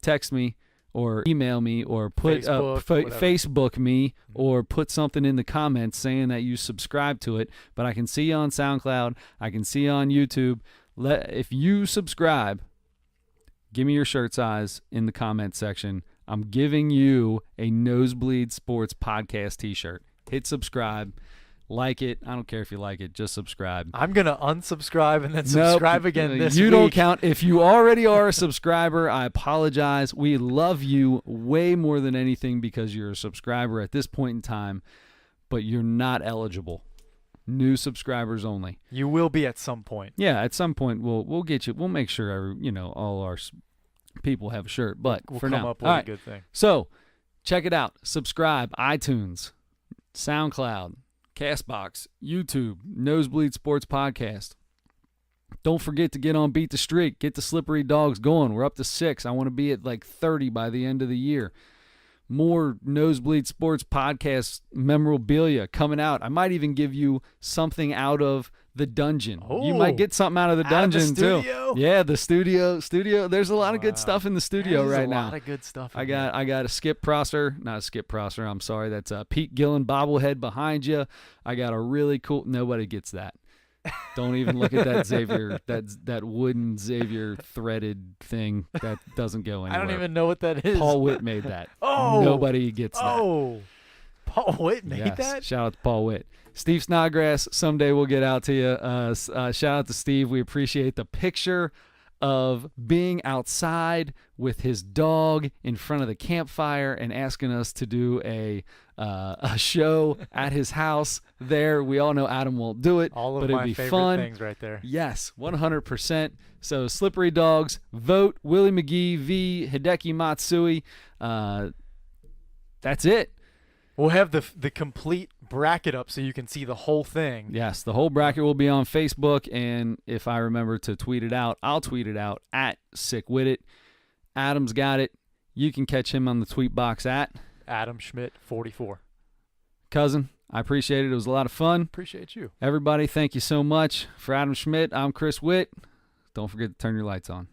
text me or email me or put Facebook me or put something in the comments saying that you subscribe to it. But I can see you on SoundCloud. I can see you on YouTube. If you subscribe, give me your shirt size in the comment section. I'm giving you a Nosebleed Sports Podcast t-shirt. Hit subscribe. Like it. I don't care if you like it. Just subscribe. I'm going to unsubscribe and then subscribe again this week. You don't count. If you already are a subscriber, I apologize. We love you way more than anything because you're a subscriber at this point in time, but you're not eligible. New subscribers only. You will be at some point. Yeah, at some point we'll get you. We'll make sure all our people have a shirt. But we'll for come now, up with a good thing. So check it out. Subscribe. iTunes, SoundCloud, CastBox, YouTube, Nosebleed Sports Podcast. Don't forget to get on Beat the Streak. Get the Slippery Dogs going. We're up to 6. I want to be at like 30 by the end of the year. More Nosebleed Sports Podcast memorabilia coming out. I might even give you something out of the dungeon. Oh, you might get something out of the dungeon too. Yeah, the studio. There's a lot of good stuff in the studio right now. A lot of good stuff. I got a Skip Prosser, not a Skip Prosser. I'm sorry, that's a Pete Gillen bobblehead behind you. I got a really cool. Nobody gets that. Don't even look at that Xavier, that wooden Xavier threaded thing that doesn't go anywhere. I don't even know what that is. Paul Witt made that. Oh, nobody gets that. Oh, Paul Witt made Yes. that. Shout out to Paul Witt. Steve Snodgrass, someday we'll get out to you. Shout out to Steve. We appreciate the picture of being outside with his dog in front of the campfire and asking us to do a show at his house there. We all know Adam won't do it, All of but my it'd be favorite fun. things right there. Yes, 100%. So Slippery Dogs, vote Willie McGee v. Hideki Matsui. That's it. We'll have the complete bracket up so you can see the whole thing. Yes, the whole bracket will be on Facebook, and if I remember to tweet it out, I'll tweet it out at SickWithIt. Adam's got it. You can catch him on the tweet box at Adam Schmidt 44. Cousin, I appreciate it. It was a lot of fun. Appreciate you. Everybody, thank you so much. For Adam Schmidt, I'm Chris Witt. Don't forget to turn your lights on.